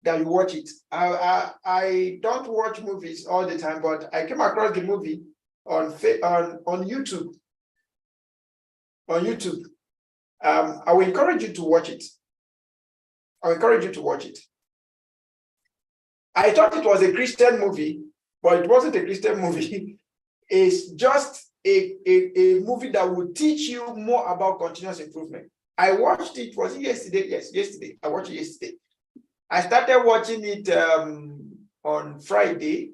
that you watch it. I don't watch movies all the time, but I came across the movie on YouTube. On YouTube, I will encourage you to watch it. I encourage you to watch it. I thought it was a Christian movie, but it wasn't a Christian movie. It's just a movie that will teach you more about continuous improvement. I watched it, was it yesterday? Yes, yesterday. I watched it yesterday. I started watching it on Thursday,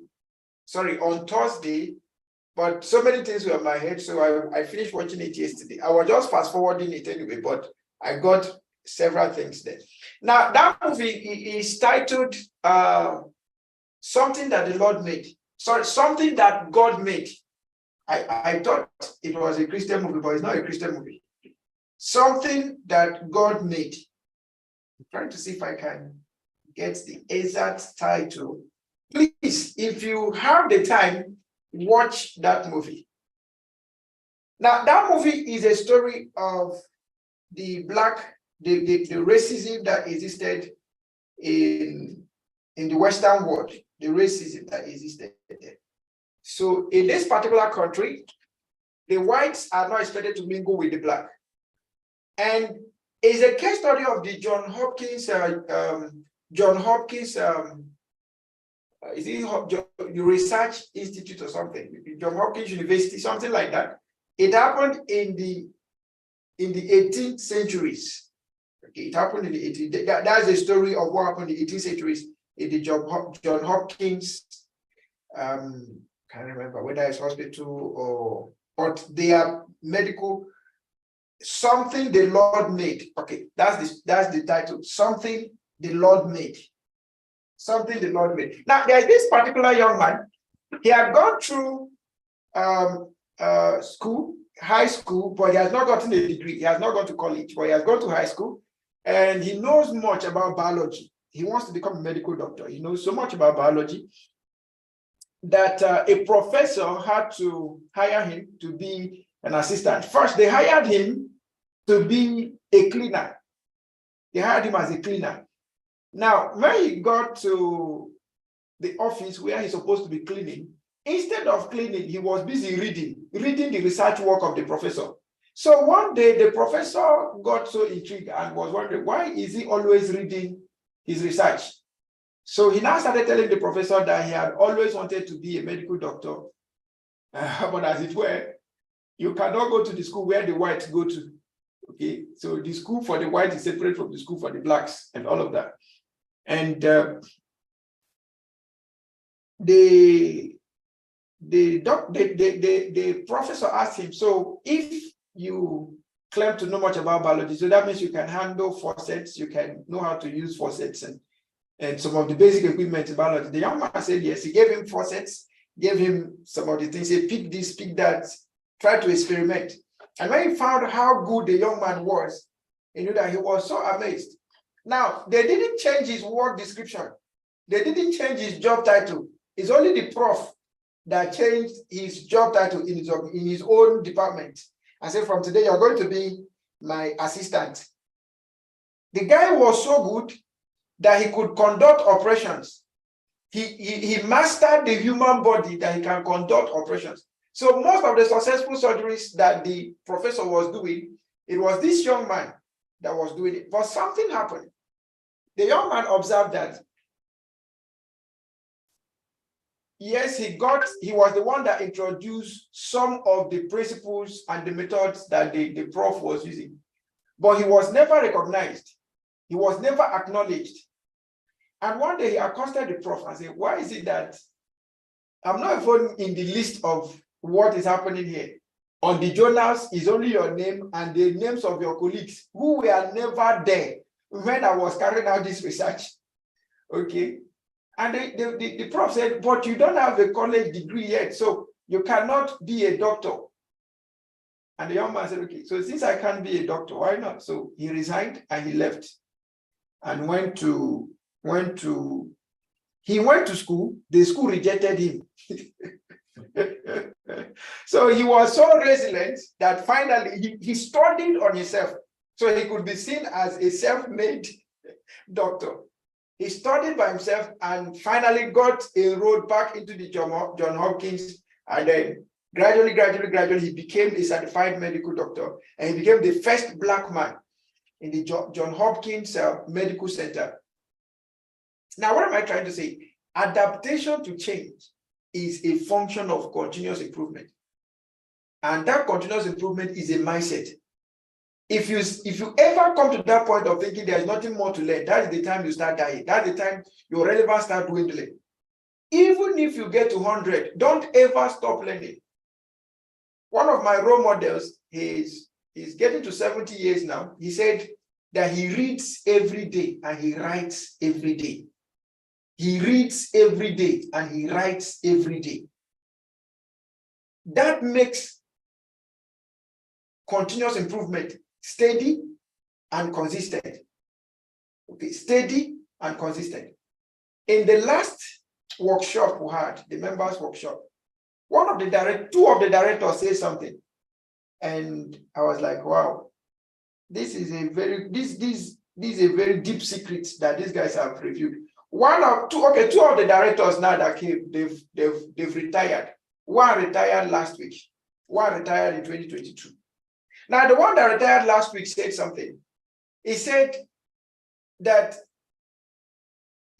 but so many things were in my head, so I finished watching it yesterday. I was just fast forwarding it anyway, but I got several things there. Now, that movie is titled Something That the Lord Made. Sorry, Something That God Made. I thought it was a Christian movie, but it's not a Christian movie. Something That God Made. I'm trying to see if I can get the exact title. Please, if you have the time, watch that movie. Now, that movie is a story of the racism that existed in the Western world, the racism that existed there. So in this particular country, the whites are not expected to mingle with the black. And it's a case study of the John Hopkins Research Institute or something, John Hopkins University, something like that. It happened in the 18th centuries. Okay, it happened in the 18th. That's the story of what happened in the 18th centuries in the John Hopkins. Can't remember whether it's hospital or but they are medical Something the Lord made. Okay, that's the title. Something the Lord made. Something the Lord made. Now, there's this particular young man. He had gone through school, high school, but he has not gotten a degree. He has not gone to college, but he has gone to high school, and he knows much about biology. He wants to become a medical doctor. He knows so much about biology that a professor had to hire him to be an assistant. First, they hired him to be a cleaner. They hired him as a cleaner. Now, when he got to the office where he's supposed to be cleaning, instead of cleaning, he was busy reading the research work of the professor. So one day, the professor got so intrigued and was wondering, why is he always reading his research? So he now started telling the professor that he had always wanted to be a medical doctor. But as it were, you cannot go to the school where the whites go to. Okay, so the school for the whites is separate from the school for the blacks and all of that. And the professor asked him, so if you claim to know much about biology, so that means you can handle faucets, you can know how to use faucets and some of the basic equipment in biology. The young man said yes. He gave him faucets, gave him some of the things. He said, pick this, pick that, try to experiment. And when he found how good the young man was, he knew that he was so amazed. Now, they didn't change his work description. They didn't change his job title. It's only the prof that changed his job title in his own department. I said, from today, you're going to be my assistant. The guy was so good that he could conduct operations. He mastered the human body that he can conduct operations. So most of the successful surgeries that the professor was doing, it was this young man that was doing it. But something happened. The young man observed that, yes, he was the one that introduced some of the principles and the methods that the prof was using. But he was never recognized. He was never acknowledged. And one day he accosted the prof and said, why is it that I'm not even in the list of what is happening here? On the journals is only your name and the names of your colleagues who were never there when I was carrying out this research. Okay. And the prof said, but you don't have a college degree yet, so you cannot be a doctor. And the young man said, okay, so since I can't be a doctor, why not? So he resigned and he left and went to school. The school rejected him. So he was so resilient that finally he studied on himself so he could be seen as a self-made doctor. He studied by himself and finally got enrolled back into the John Hopkins, and then gradually he became a certified medical doctor, and he became the first Black man in the John Hopkins Medical Center. Now, what am I trying to say? Adaptation to change is a function of continuous improvement. And that continuous improvement is a mindset. If you ever come to that point of thinking there's nothing more to learn, that's the time you start dying. That's the time your relevance starts dwindling. Even if you get to 100, don't ever stop learning. One of my role models is getting to 70 years now. He said that he reads every day and he writes every day. He reads every day and he writes every day. That makes continuous improvement steady and consistent. Okay, steady and consistent. In the last workshop we had, the members workshop, two of the directors said something, and I was like, wow, this is a very deep secret that these guys have reviewed. Two of the directors now that came, they've retired. One retired last week. One retired in 2022. Now, the one that retired last week said something. He said that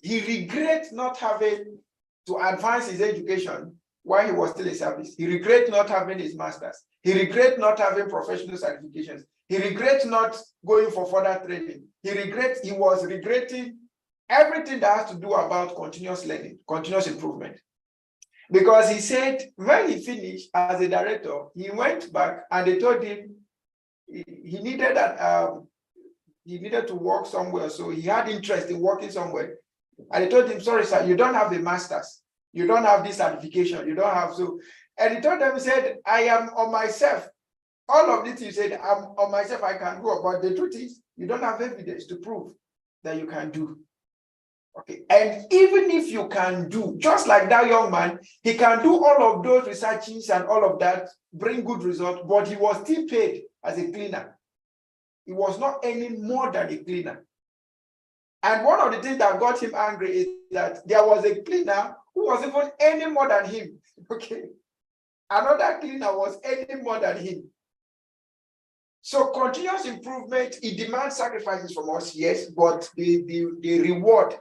he regrets not having to advance his education while he was still in service. He regrets not having his master's. He regrets not having professional certifications. He regrets not going for further training. He was regretting everything that has to do about continuous learning, continuous improvement. Because he said when he finished as a director, he went back and they told him, he needed that he needed to work somewhere, so he had interest in working somewhere. And I told him, sorry, sir, you don't have a master's, you don't have this certification, you don't have so. And he told them, he said, I am on myself. All of this, you said, I'm on myself, I can go. But the truth is, you don't have evidence to prove that you can do. Okay. And even if you can do, just like that young man, he can do all of those researches and all of that, bring good results, but he was still paid as a cleaner. He was not any more than a cleaner. And one of the things that got him angry is that there was a cleaner who was even any more than him. Okay. Another cleaner was any more than him. So continuous improvement, it demands sacrifices from us, yes, but the reward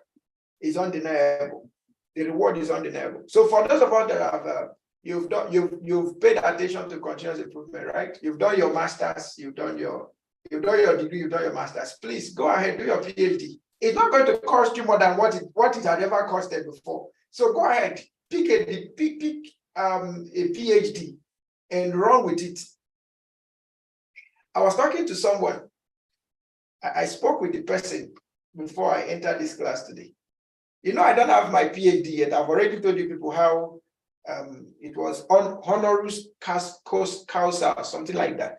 is undeniable. The reward is undeniable. So for those of us that have you've paid attention to continuous improvement, right? You've done your master's, you've done your degree, you've done your master's. Please go ahead, do your PhD. It's not going to cost you more than what it had ever costed before. So go ahead, pick a PhD and run with it. I was talking to someone. I spoke with the person before I entered this class today. You know, I don't have my PhD yet. I've already told you people how it was honoris causa, something like that.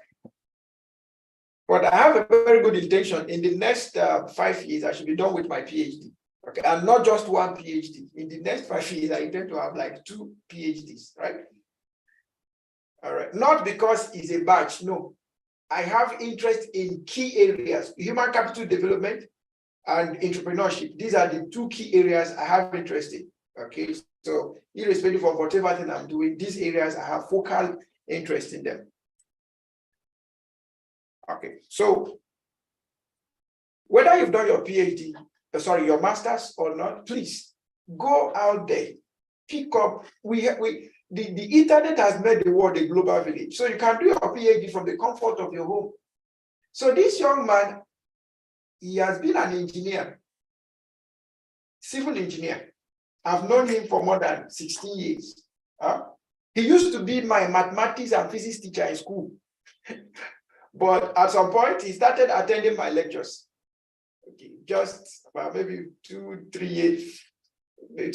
But I have a very good intention. In the next 5 years, I should be done with my PhD. Okay, and not just one PhD. In the next 5 years, I intend to have like 2 PhDs, right? All right. Not because it's a batch, no. I have interest in key areas, human capital development and entrepreneurship. These are the 2 key areas I have interest in. Okay, so irrespective of whatever thing I'm doing, these areas I have focal interest in them. Okay, so whether you've done your PhD, your master's or not, please go out there, pick up. The internet has made the world a global village. So you can do your PhD from the comfort of your home. So this young man, he has been an engineer, civil engineer. I've known him for more than 16 years. He used to be my mathematics and physics teacher in school. But at some point, he started attending my lectures. Okay, just about maybe 2-3 years.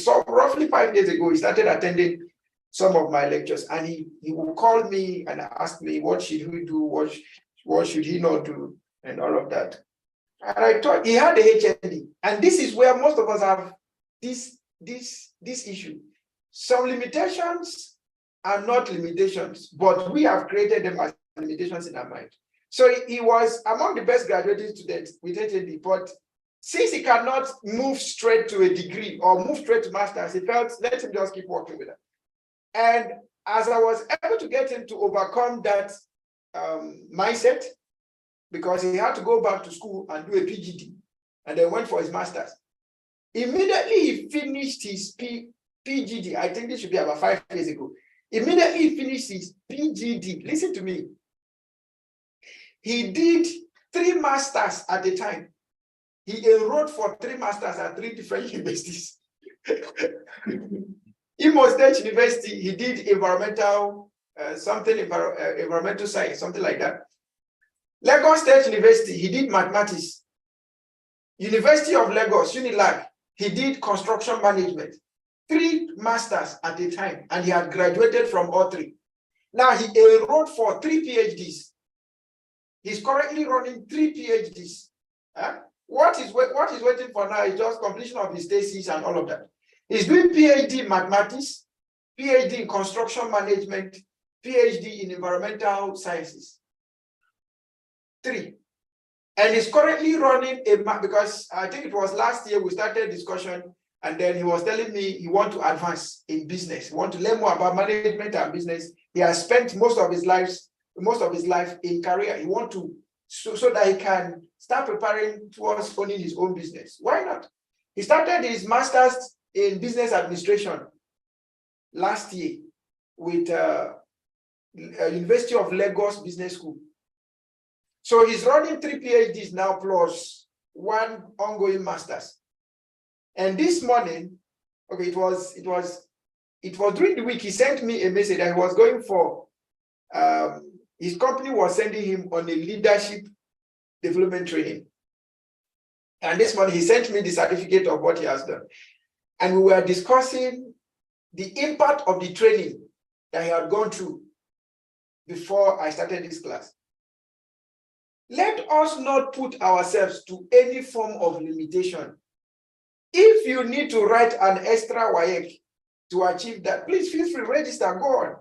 So roughly 5 days ago, he started attending some of my lectures, and he will call me and ask me, what should we do? What should he not do? And all of that. And I thought he had the HND. And this is where most of us have this issue. Some limitations are not limitations, but we have created them as limitations in our mind. So he was among the best graduating students with HND, but since he cannot move straight to a degree or move straight to master's, he felt, let him just keep working with it. And as I was able to get him to overcome that mindset, because he had to go back to school and do a PGD, and then went for his master's. Immediately he finished his PGD, I think this should be about 5 years ago. Immediately he finished his PGD. Listen to me. He did 3 masters at a time. He enrolled for 3 masters at 3 different universities. Imo State University, he did environmental science, something like that. Lagos State University, he did mathematics. University of Lagos, Unilag, he did construction management. 3 masters at a time, and he had graduated from all 3. Now he enrolled for 3 PhDs. He's currently running 3 PhDs. What is waiting for now is just completion of his thesis and all of that. He's doing PhD in mathematics, PhD in construction management, PhD in environmental sciences. 3. And he's currently running because I think it was last year we started discussion, and then he was telling me he wants to advance in business. He wants to learn more about management and business. He has spent most of his life in career. He wants to so that he can start preparing towards owning his own business. Why not? He started his master's in business administration last year with University of Lagos Business School. So he's running 3 PhDs now plus 1 ongoing master's. And this morning, okay, it was during the week, he sent me a message that he was going for his company was sending him on a leadership development training. And this morning, he sent me the certificate of what he has done. And we were discussing the impact of the training that he had gone through before I started this class. Let us not put ourselves to any form of limitation. If you need to write an extra WAEC to achieve that, please feel free, register, go on.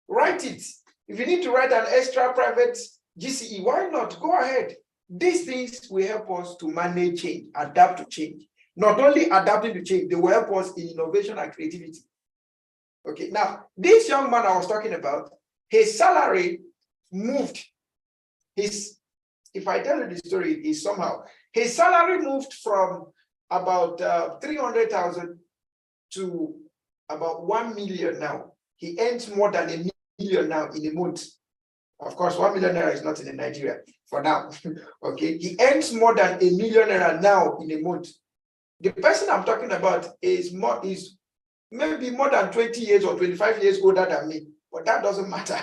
Write it. If you need to write an extra private GCE, why not? Go ahead. These things will help us to manage change, adapt to change. Not only adapting to change, they will help us in innovation and creativity. Okay, now, this young man I was talking about, his salary moved. If I tell you the story, is somehow, his salary moved from about 300,000 to about 1 million now. He earns more than $1 million now in a month. Of course, 1 million naira is not in Nigeria for now. Okay, he earns more than $1 million now in a month. The person I'm talking about is maybe more than 20 years or 25 years older than me, but that doesn't matter.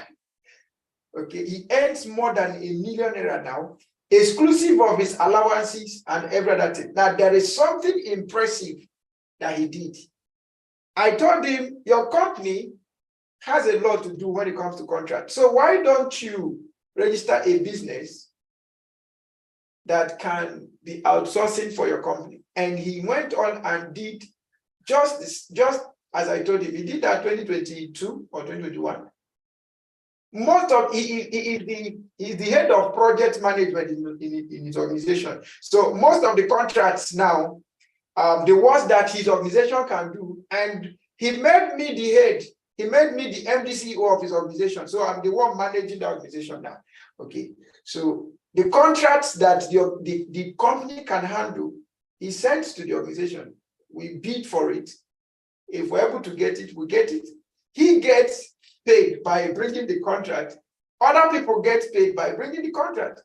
Okay, he earns more than $1 million now, exclusive of his allowances and every other thing. Now, there is something impressive that he did. I told him, your company has a lot to do when it comes to contract. So why don't you register a business that can be outsourcing for your company? And he went on and did just as I told him. He did that 2022 or 2021. Most of he's the head of project management in his organization. So most of the contracts now, the ones that his organization can do, and he made me the head. He made me the MD/CEO of his organization. So I'm the one managing the organization now. Okay. So the contracts that the company can handle, he sends to the organization. We bid for it. If we're able to get it, we get it. He gets paid by bringing the contract. Other people get paid by bringing the contract.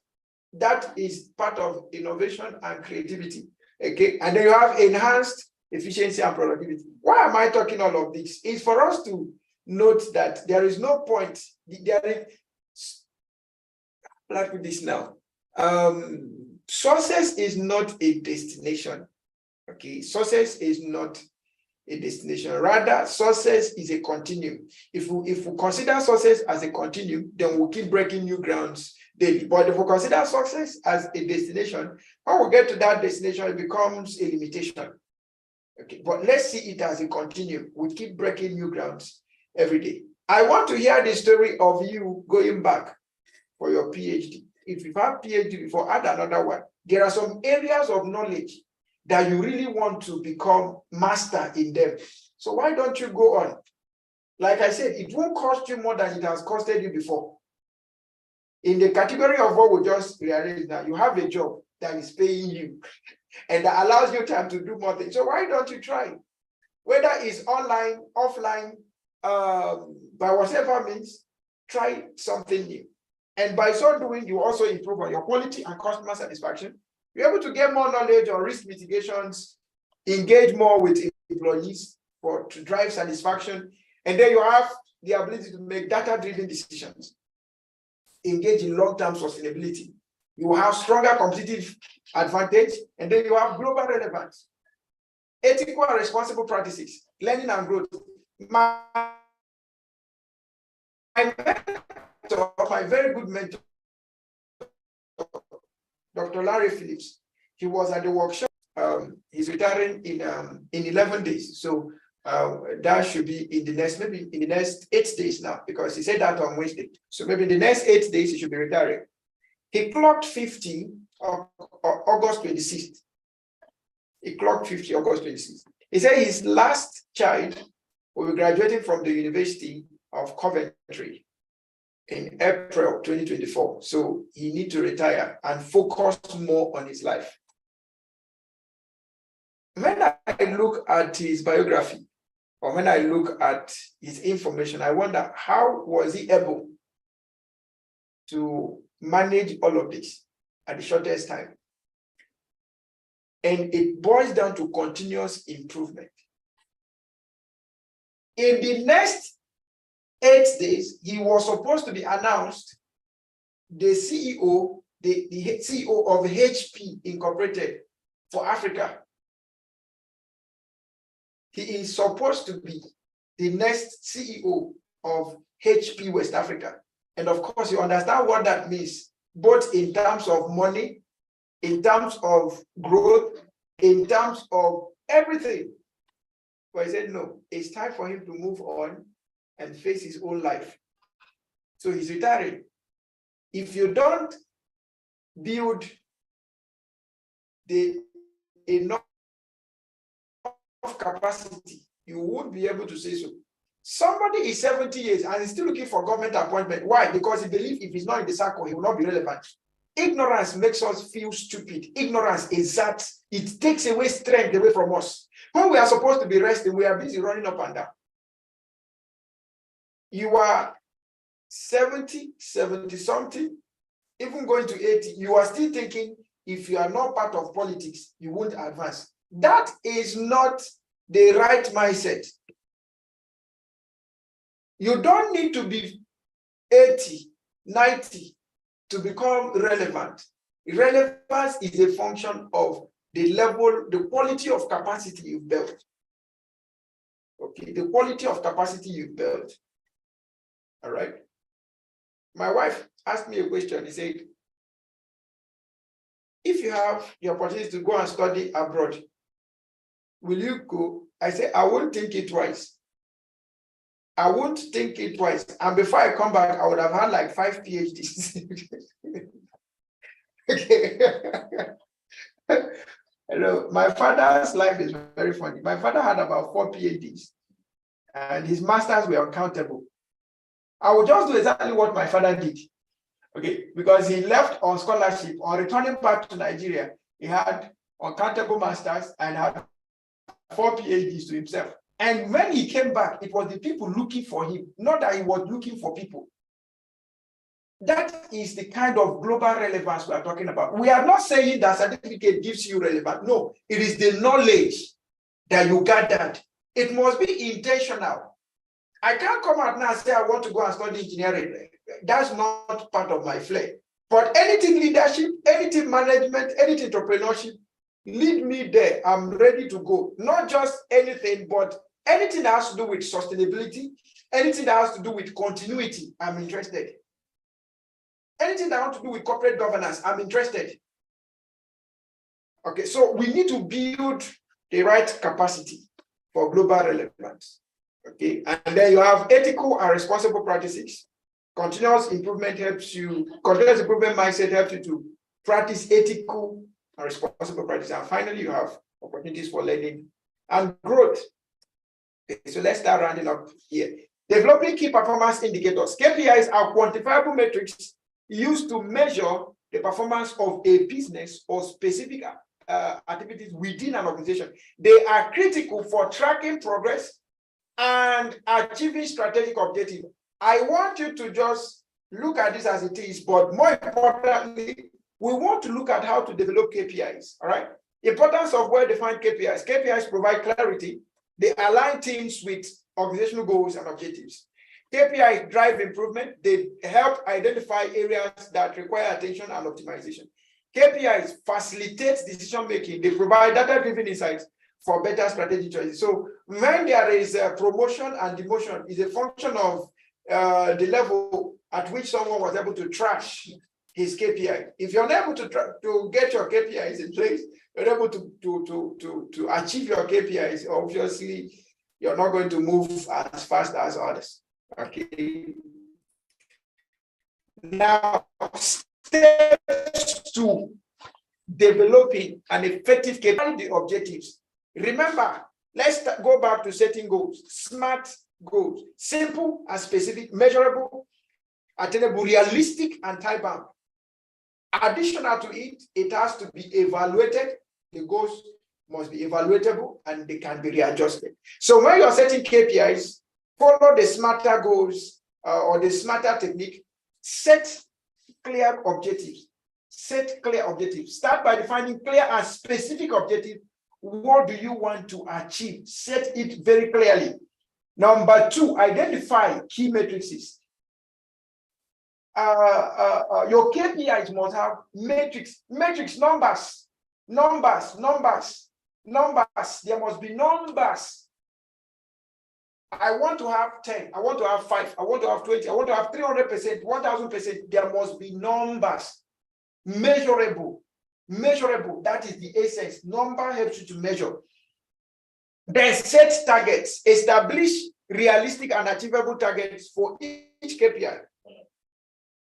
That is part of innovation and creativity. Okay. And then you have enhanced efficiency and productivity. Why am I talking all of this? It's for us to note that there is no point. Like with this now. Success is not a destination. Okay, success is not a destination. Rather, success is a continuum. If we consider success as a continuum, then we'll keep breaking new grounds daily. But if we consider success as a destination, when we get to that destination, it becomes a limitation. Okay, but let's see it as a continuum. We keep breaking new grounds every day. I want to hear the story of you going back for your PhD. If you've had PhD before, add another one. There are some areas of knowledge that you really want to become master in them. So why don't you go on? Like I said, it won't cost you more than it has costed you before. In the category of what we just realized now, you have a job that is paying you and that allows you time to do more things. So why don't you try? Whether it's online, offline, by whatever means, try something new. And by so doing, you also improve on your quality and customer satisfaction. You're able to get more knowledge on risk mitigations, engage more with employees to drive satisfaction, and then you have the ability to make data-driven decisions, engage in long-term sustainability. You will have stronger competitive advantage, and then you have global relevance, ethical and responsible practices, learning and growth. My very good mentor, Dr. Larry Phillips, he was at the workshop. He's retiring in 11 days. So that should be in the next 8 days now, because he said that on Wednesday. So maybe in the next 8 days, he should be retiring. He clocked 50 on August 26th. He clocked 50 August 26th. He said his last child will be graduating from the University of Coventry in April 2024. So he needs to retire and focus more on his life. When I look at his biography, or when I look at his information, I wonder, how was he able to manage all of this at the shortest time? And it boils down to continuous improvement. In the next 8 days, he was supposed to be announced the CEO, the CEO of HP Incorporated for Africa. He is supposed to be the next CEO of HP West Africa. And of course, you understand what that means, both in terms of money, in terms of growth, in terms of everything. But he said, no, it's time for him to move on and face his own life. So he's retiring. If you don't build the enough capacity, you won't be able to say so. Somebody is 70 years and is still looking for government appointment. Why? Because he believes if he's not in the circle, he will not be relevant. Ignorance makes us feel stupid. Ignorance is that it takes away strength away from us. When we are supposed to be resting, we are busy running up and down. You are 70, 70 something, even going to 80, you are still thinking if you are not part of politics, you won't advance. That is not the right mindset. You don't need to be 80, 90 to become relevant. Relevance is a function of the level, the quality of capacity you've built. Okay, the quality of capacity you've built. All right. My wife asked me a question. He said, if you have the opportunity to go and study abroad, will you go? I said, I won't think it twice. I won't think it twice. And before I come back, I would have had like 5 PhDs. Okay. Hello. My father's life is very funny. My father had about 4 PhDs, and his masters were uncountable. I will just do exactly what my father did. Okay, because he left on scholarship. On returning back to Nigeria, he had uncountable masters and had 4 PhDs to himself. And when he came back, it was the people looking for him, not that he was looking for people. That is the kind of global relevance we are talking about. We are not saying that certificate gives you relevance. No, it is the knowledge that you gathered. It must be intentional. I can't come out now and say I want to go and study engineering. That's not part of my flair. But anything leadership, anything management, anything entrepreneurship, lead me there. I'm ready to go. Not just anything, but anything that has to do with sustainability, anything that has to do with continuity, I'm interested. Anything that has to do with corporate governance, I'm interested. Okay, so we need to build the right capacity for global relevance. Okay, and then you have ethical and responsible practices. Continuous improvement mindset helps you to practice ethical and responsible practice. And finally, you have opportunities for learning and growth. Okay, so let's start rounding up here. Developing key performance indicators. KPIs are quantifiable metrics used to measure the performance of a business or specific activities within an organization. They are critical for tracking progress and achieving strategic objectives. I want you to just look at this as it is, but more importantly, we want to look at how to develop KPIs, all right? Importance of well-defined KPIs. KPIs provide clarity. They align teams with organizational goals and objectives. KPIs drive improvement. They help identify areas that require attention and optimization. KPIs facilitate decision-making. They provide data-driven insights for better strategic choices. So when there is a promotion and demotion, is a function of the level at which someone was able to trash his KPI. If you're not able to get your KPIs in place, you're able to achieve your KPIs, obviously you're not going to move as fast as others. Okay. Now, steps to developing an effective KPI, the objectives. Remember, let's go back to setting goals. SMART goals: simple and specific, measurable, attainable, realistic, and time-bound. Additional to it, it has to be evaluated. The goals must be evaluatable and they can be readjusted. So when you're setting KPIs, follow the SMARTer goals or the SMARTer technique. Set clear objectives. Set clear objectives. Start by defining clear and specific objectives. What do you want to achieve? Set it very clearly. Number 2, identify key matrices. your KPIs must have metrics, numbers. There must be numbers. I want to have 10, I want to have 5, I want to have 20, I want to have 300%, 1000%. There must be numbers. Measurable. That is the essence. Number helps you to measure. Then set targets. Establish realistic and achievable targets for each KPI.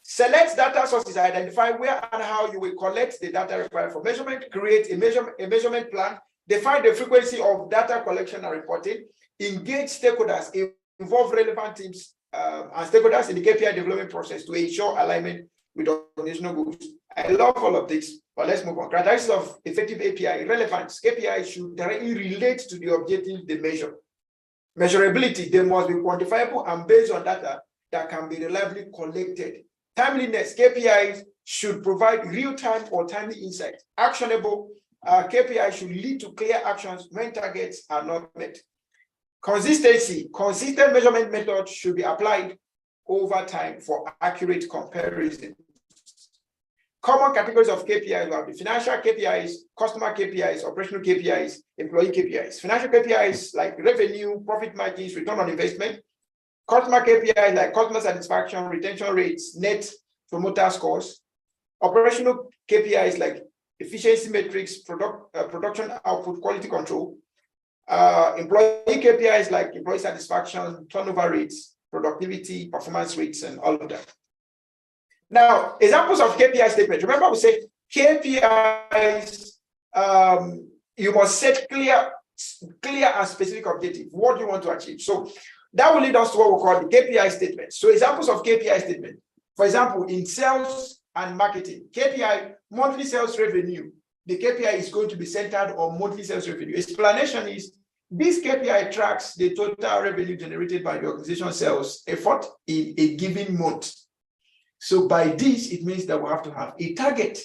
Select data sources, identify where and how you will collect the data required for measurement, create a measurement plan, define the frequency of data collection and reporting, engage stakeholders, involve relevant teams and stakeholders in the KPI development process to ensure alignment with organizational goals. I love all of this, but let's move on. Characteristics of effective API relevance. KPI should directly relate to the objective they measure. Measurability, they must be quantifiable and based on data that can be reliably collected. Timeliness, KPIs should provide real-time or timely insight. Actionable, KPIs should lead to clear actions when targets are not met. Consistency, consistent measurement methods should be applied over time for accurate comparison. Common categories of KPIs are the financial KPIs, customer KPIs, operational KPIs, employee KPIs. Financial KPIs like revenue, profit margins, return on investment. Customer KPIs like customer satisfaction, retention rates, net promoter scores. Operational KPIs like efficiency metrics, production output, quality control. Employee KPIs like employee satisfaction, turnover rates, productivity, performance rates, and all of that. Now, examples of KPI statements. Remember, we said KPIs, you must set clear and specific objective. What do you want to achieve? So that will lead us to what we call the KPI statement. So examples of KPI statement. For example, in sales and marketing, KPI, monthly sales revenue. The KPI is going to be centered on monthly sales revenue. Explanation is this KPI tracks the total revenue generated by the organization sales effort in a given month. So by this, it means that we have to have a target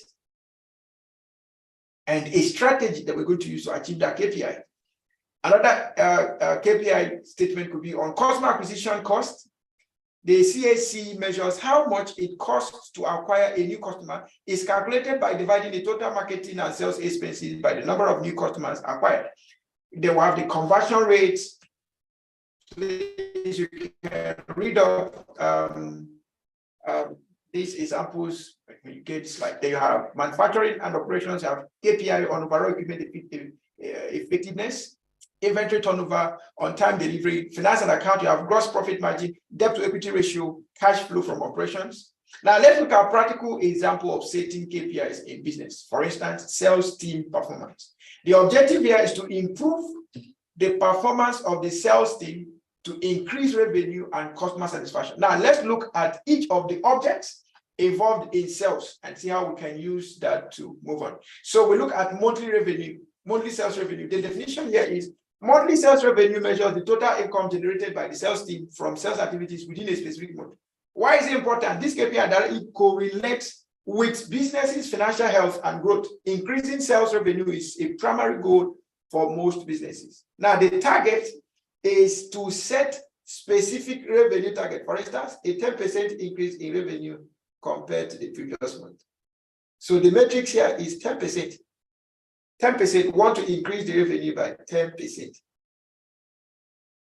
and a strategy that we're going to use to achieve that KPI. Another KPI statement could be on customer acquisition cost. The CAC measures how much it costs to acquire a new customer. Is calculated by dividing the total marketing and sales expenses by the number of new customers acquired. Then we have the conversion rates. Please, you can read up these examples. When you get slide, there you have manufacturing and operations, you have KPI on overall equipment effectiveness, inventory turnover, on-time delivery, finance and account, you have gross profit margin, debt to equity ratio, cash flow from operations. Now let's look at a practical example of setting KPIs in business. For instance, sales team performance. The objective here is to improve the performance of the sales team to increase revenue and customer satisfaction. Now let's look at each of the objects involved in sales and see how we can use that to move on. So we look at monthly revenue, monthly sales revenue. The definition here is monthly sales revenue measures the total income generated by the sales team from sales activities within a specific month. Why is it important? This KPI directly correlates with businesses' financial health and growth. Increasing sales revenue is a primary goal for most businesses. Now, the target is to set specific revenue target. For instance, a 10% increase in revenue compared to the previous month. So the matrix here is 10%. 10% want to increase the revenue by 10%.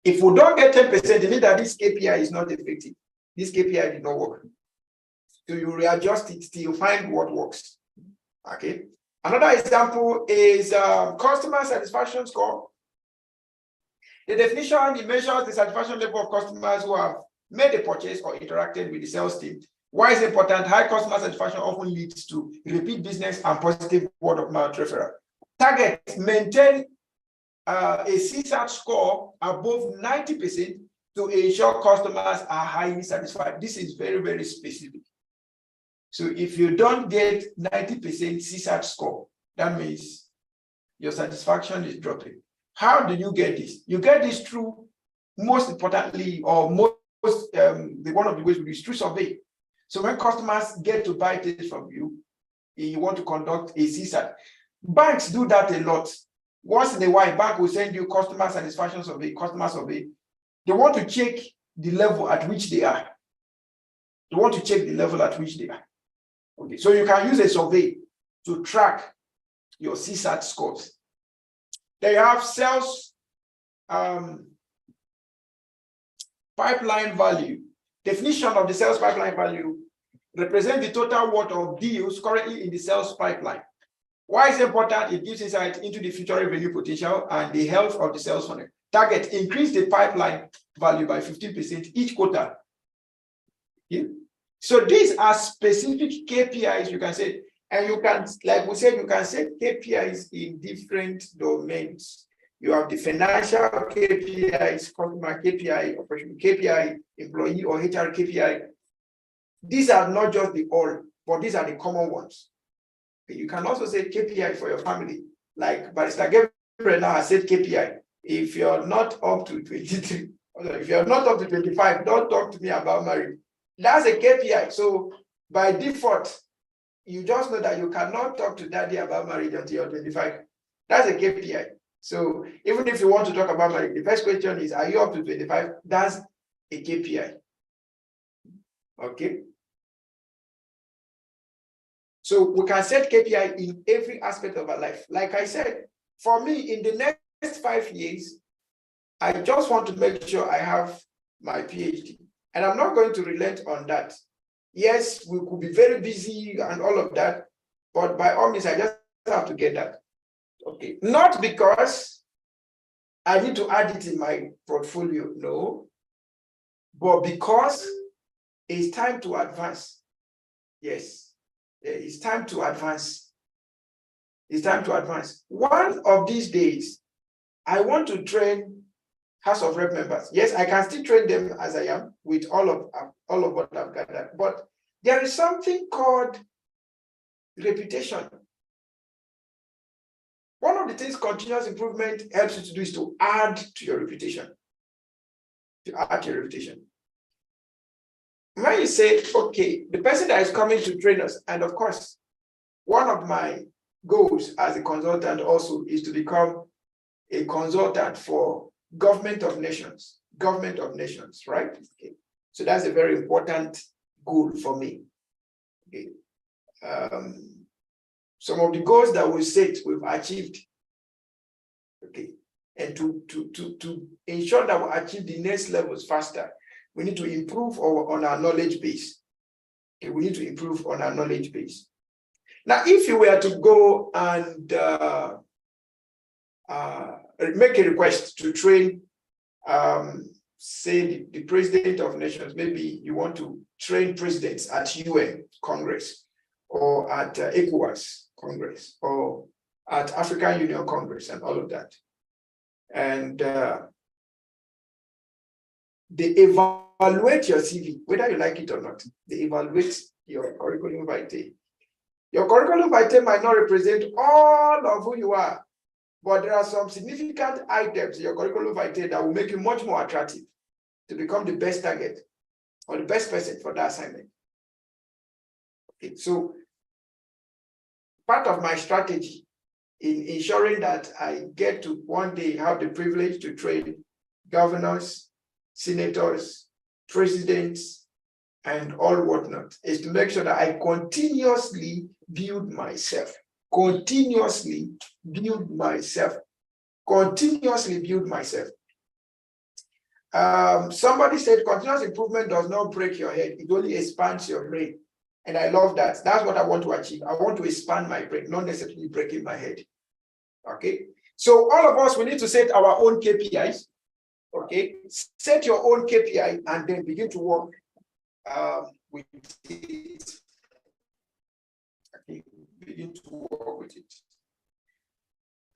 If we don't get 10%, it means that this KPI is not effective. This KPI did not work. So you readjust it till you find what works. Okay. Another example is customer satisfaction score. The definition, it measures the satisfaction level of customers who have made a purchase or interacted with the sales team. Why is it important? High customer satisfaction often leads to repeat business and positive word of mouth referral. Target, maintain a CSAT score above 90% to ensure customers are highly satisfied. This is very, very specific. So if you don't get 90% CSAT score, that means your satisfaction is dropping. How do you get this? You get this through, most importantly, or one of the ways is through survey. So when customers get to buy things from you, you want to conduct a CSAT. Banks do that a lot. Once in a while, bank will send you customer satisfaction survey, customer survey. They want to check the level at which they are. You want to check the level at which they are. Okay, so you can use a survey to track your CSAT scores. They have sales pipeline value. Definition of the sales pipeline value represents the total worth of deals currently in the sales pipeline. Why is it important? It gives insight into the future revenue potential and the health of the sales funnel. Target, increase the pipeline value by 15% each quarter. Yeah. So these are specific KPIs you can say, and you can, like we said, you can set KPIs in different domains. You have the financial KPIs, customer KPI, operational KPI, employee or HR KPI. These are not just the all, but these are the common ones. You can also set KPI for your family, like Barrister Gabriel now has said KPI. If you're not up to 23, if you're not up to 25, don't talk to me about marriage. That's a KPI. So by default, you just know that you cannot talk to daddy about marriage until you're 25. That's a KPI. So even if you want to talk about marriage, the first question is, are you up to 25? That's a KPI. Okay. So we can set KPI in every aspect of our life. Like I said, for me, in the next 5 years, I just want to make sure I have my PhD. And I'm not going to relent on that. Yes, we could be very busy and all of that, but by all means, I just have to get that. Okay. Not because I need to add it in my portfolio, no, but because it's time to advance. Yes. It's time to advance. It's time to advance. One of these days, I want to train House of Rep members. Yes, I can still train them as I am with all of what I've gathered. But there is something called reputation. One of the things continuous improvement helps you to do is to add to your reputation. To add to your reputation. When you say, okay, the person that is coming to train us, and of course, one of my goals as a consultant also is to become a consultant for government of nations, right? Okay. So that's a very important goal for me. Okay. Some of the goals that we set, we've achieved. Okay. And to ensure that we achieve the next levels faster, we need to improve on our knowledge base. Okay, we need to improve on our knowledge base. Now, if you were to go and make a request to train, say, the president of nations, maybe you want to train presidents at UN Congress or at ECOWAS Congress or at African Union Congress and all of that. And they evaluate your CV, whether you like it or not. They evaluate your curriculum vitae. Your curriculum vitae might not represent all of who you are, but there are some significant items in your curriculum vitae that will make you much more attractive to become the best target or the best person for that assignment. Okay, so part of my strategy in ensuring that I get to one day have the privilege to train governors, senators, presidents, and all whatnot is to make sure that I continuously build myself. Continuously build myself. Somebody said continuous improvement does not break your head, it only expands your brain. And I love that. That's what I want to achieve. I want to expand my brain, not necessarily breaking my head. Okay. So all of us, we need to set our own KPIs. Okay. Set your own KPI and then begin to work with it. Okay. Begin to work with it.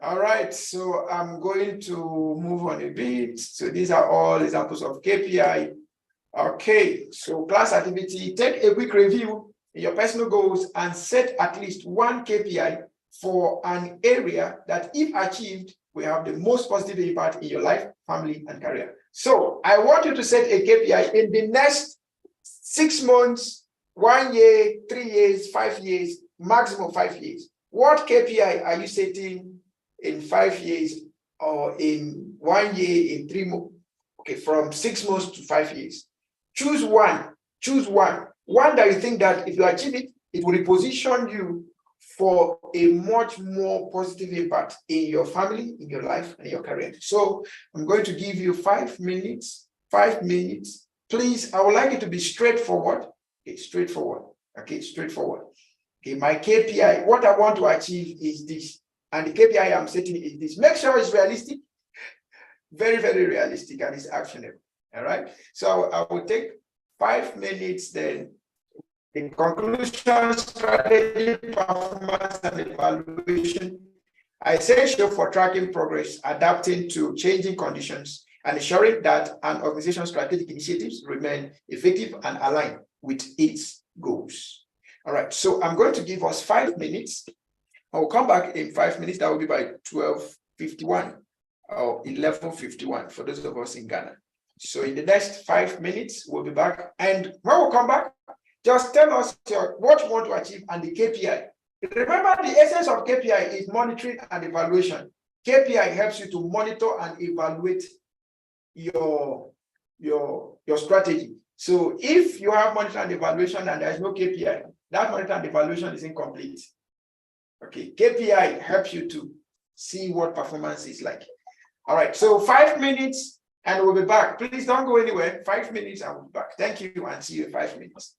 All right. So I'm going to move on a bit. So these are all examples of KPI. Okay. So class activity, take a quick review in your personal goals and set at least one KPI for an area that, if achieved, will have the most positive impact in your life, family, and career. So I want you to set a KPI in the next 6 months, 1 year, 3 years, 5 years, maximum 5 years. What KPI are you setting in 5 years or in 1 year, in 3 months? Okay, from 6 months to 5 years. Choose one. Choose one. One that you think that if you achieve it, it will reposition you for a much more positive impact in your family, in your life, and your career. So I'm going to give you 5 minutes. 5 minutes. Please, I would like it to be straightforward. Okay, straightforward. Okay, straightforward. Okay, my KPI, what I want to achieve is this. And the KPI I'm setting is this. Make sure it's realistic. Very, very realistic, and it's actionable. All right. So I will take 5 minutes then. In conclusion, strategy, performance, and evaluation are essential for tracking progress, adapting to changing conditions, and ensuring that an organization's strategic initiatives remain effective and aligned with its goals. All right, so I'm going to give us 5 minutes. I will come back in 5 minutes. That will be by 12:51 or 11:51 for those of us in Ghana. So in the next 5 minutes, we'll be back. And when we come back, just tell us what you want to achieve and the KPI. Remember, the essence of KPI is monitoring and evaluation. KPI helps you to monitor and evaluate your strategy. So if you have monitoring and evaluation and there's no KPI, that monitoring and evaluation is incomplete. Okay, KPI helps you to see what performance is like. All right, so 5 minutes and we'll be back. Please don't go anywhere. 5 minutes and we'll be back. Thank you and see you in 5 minutes.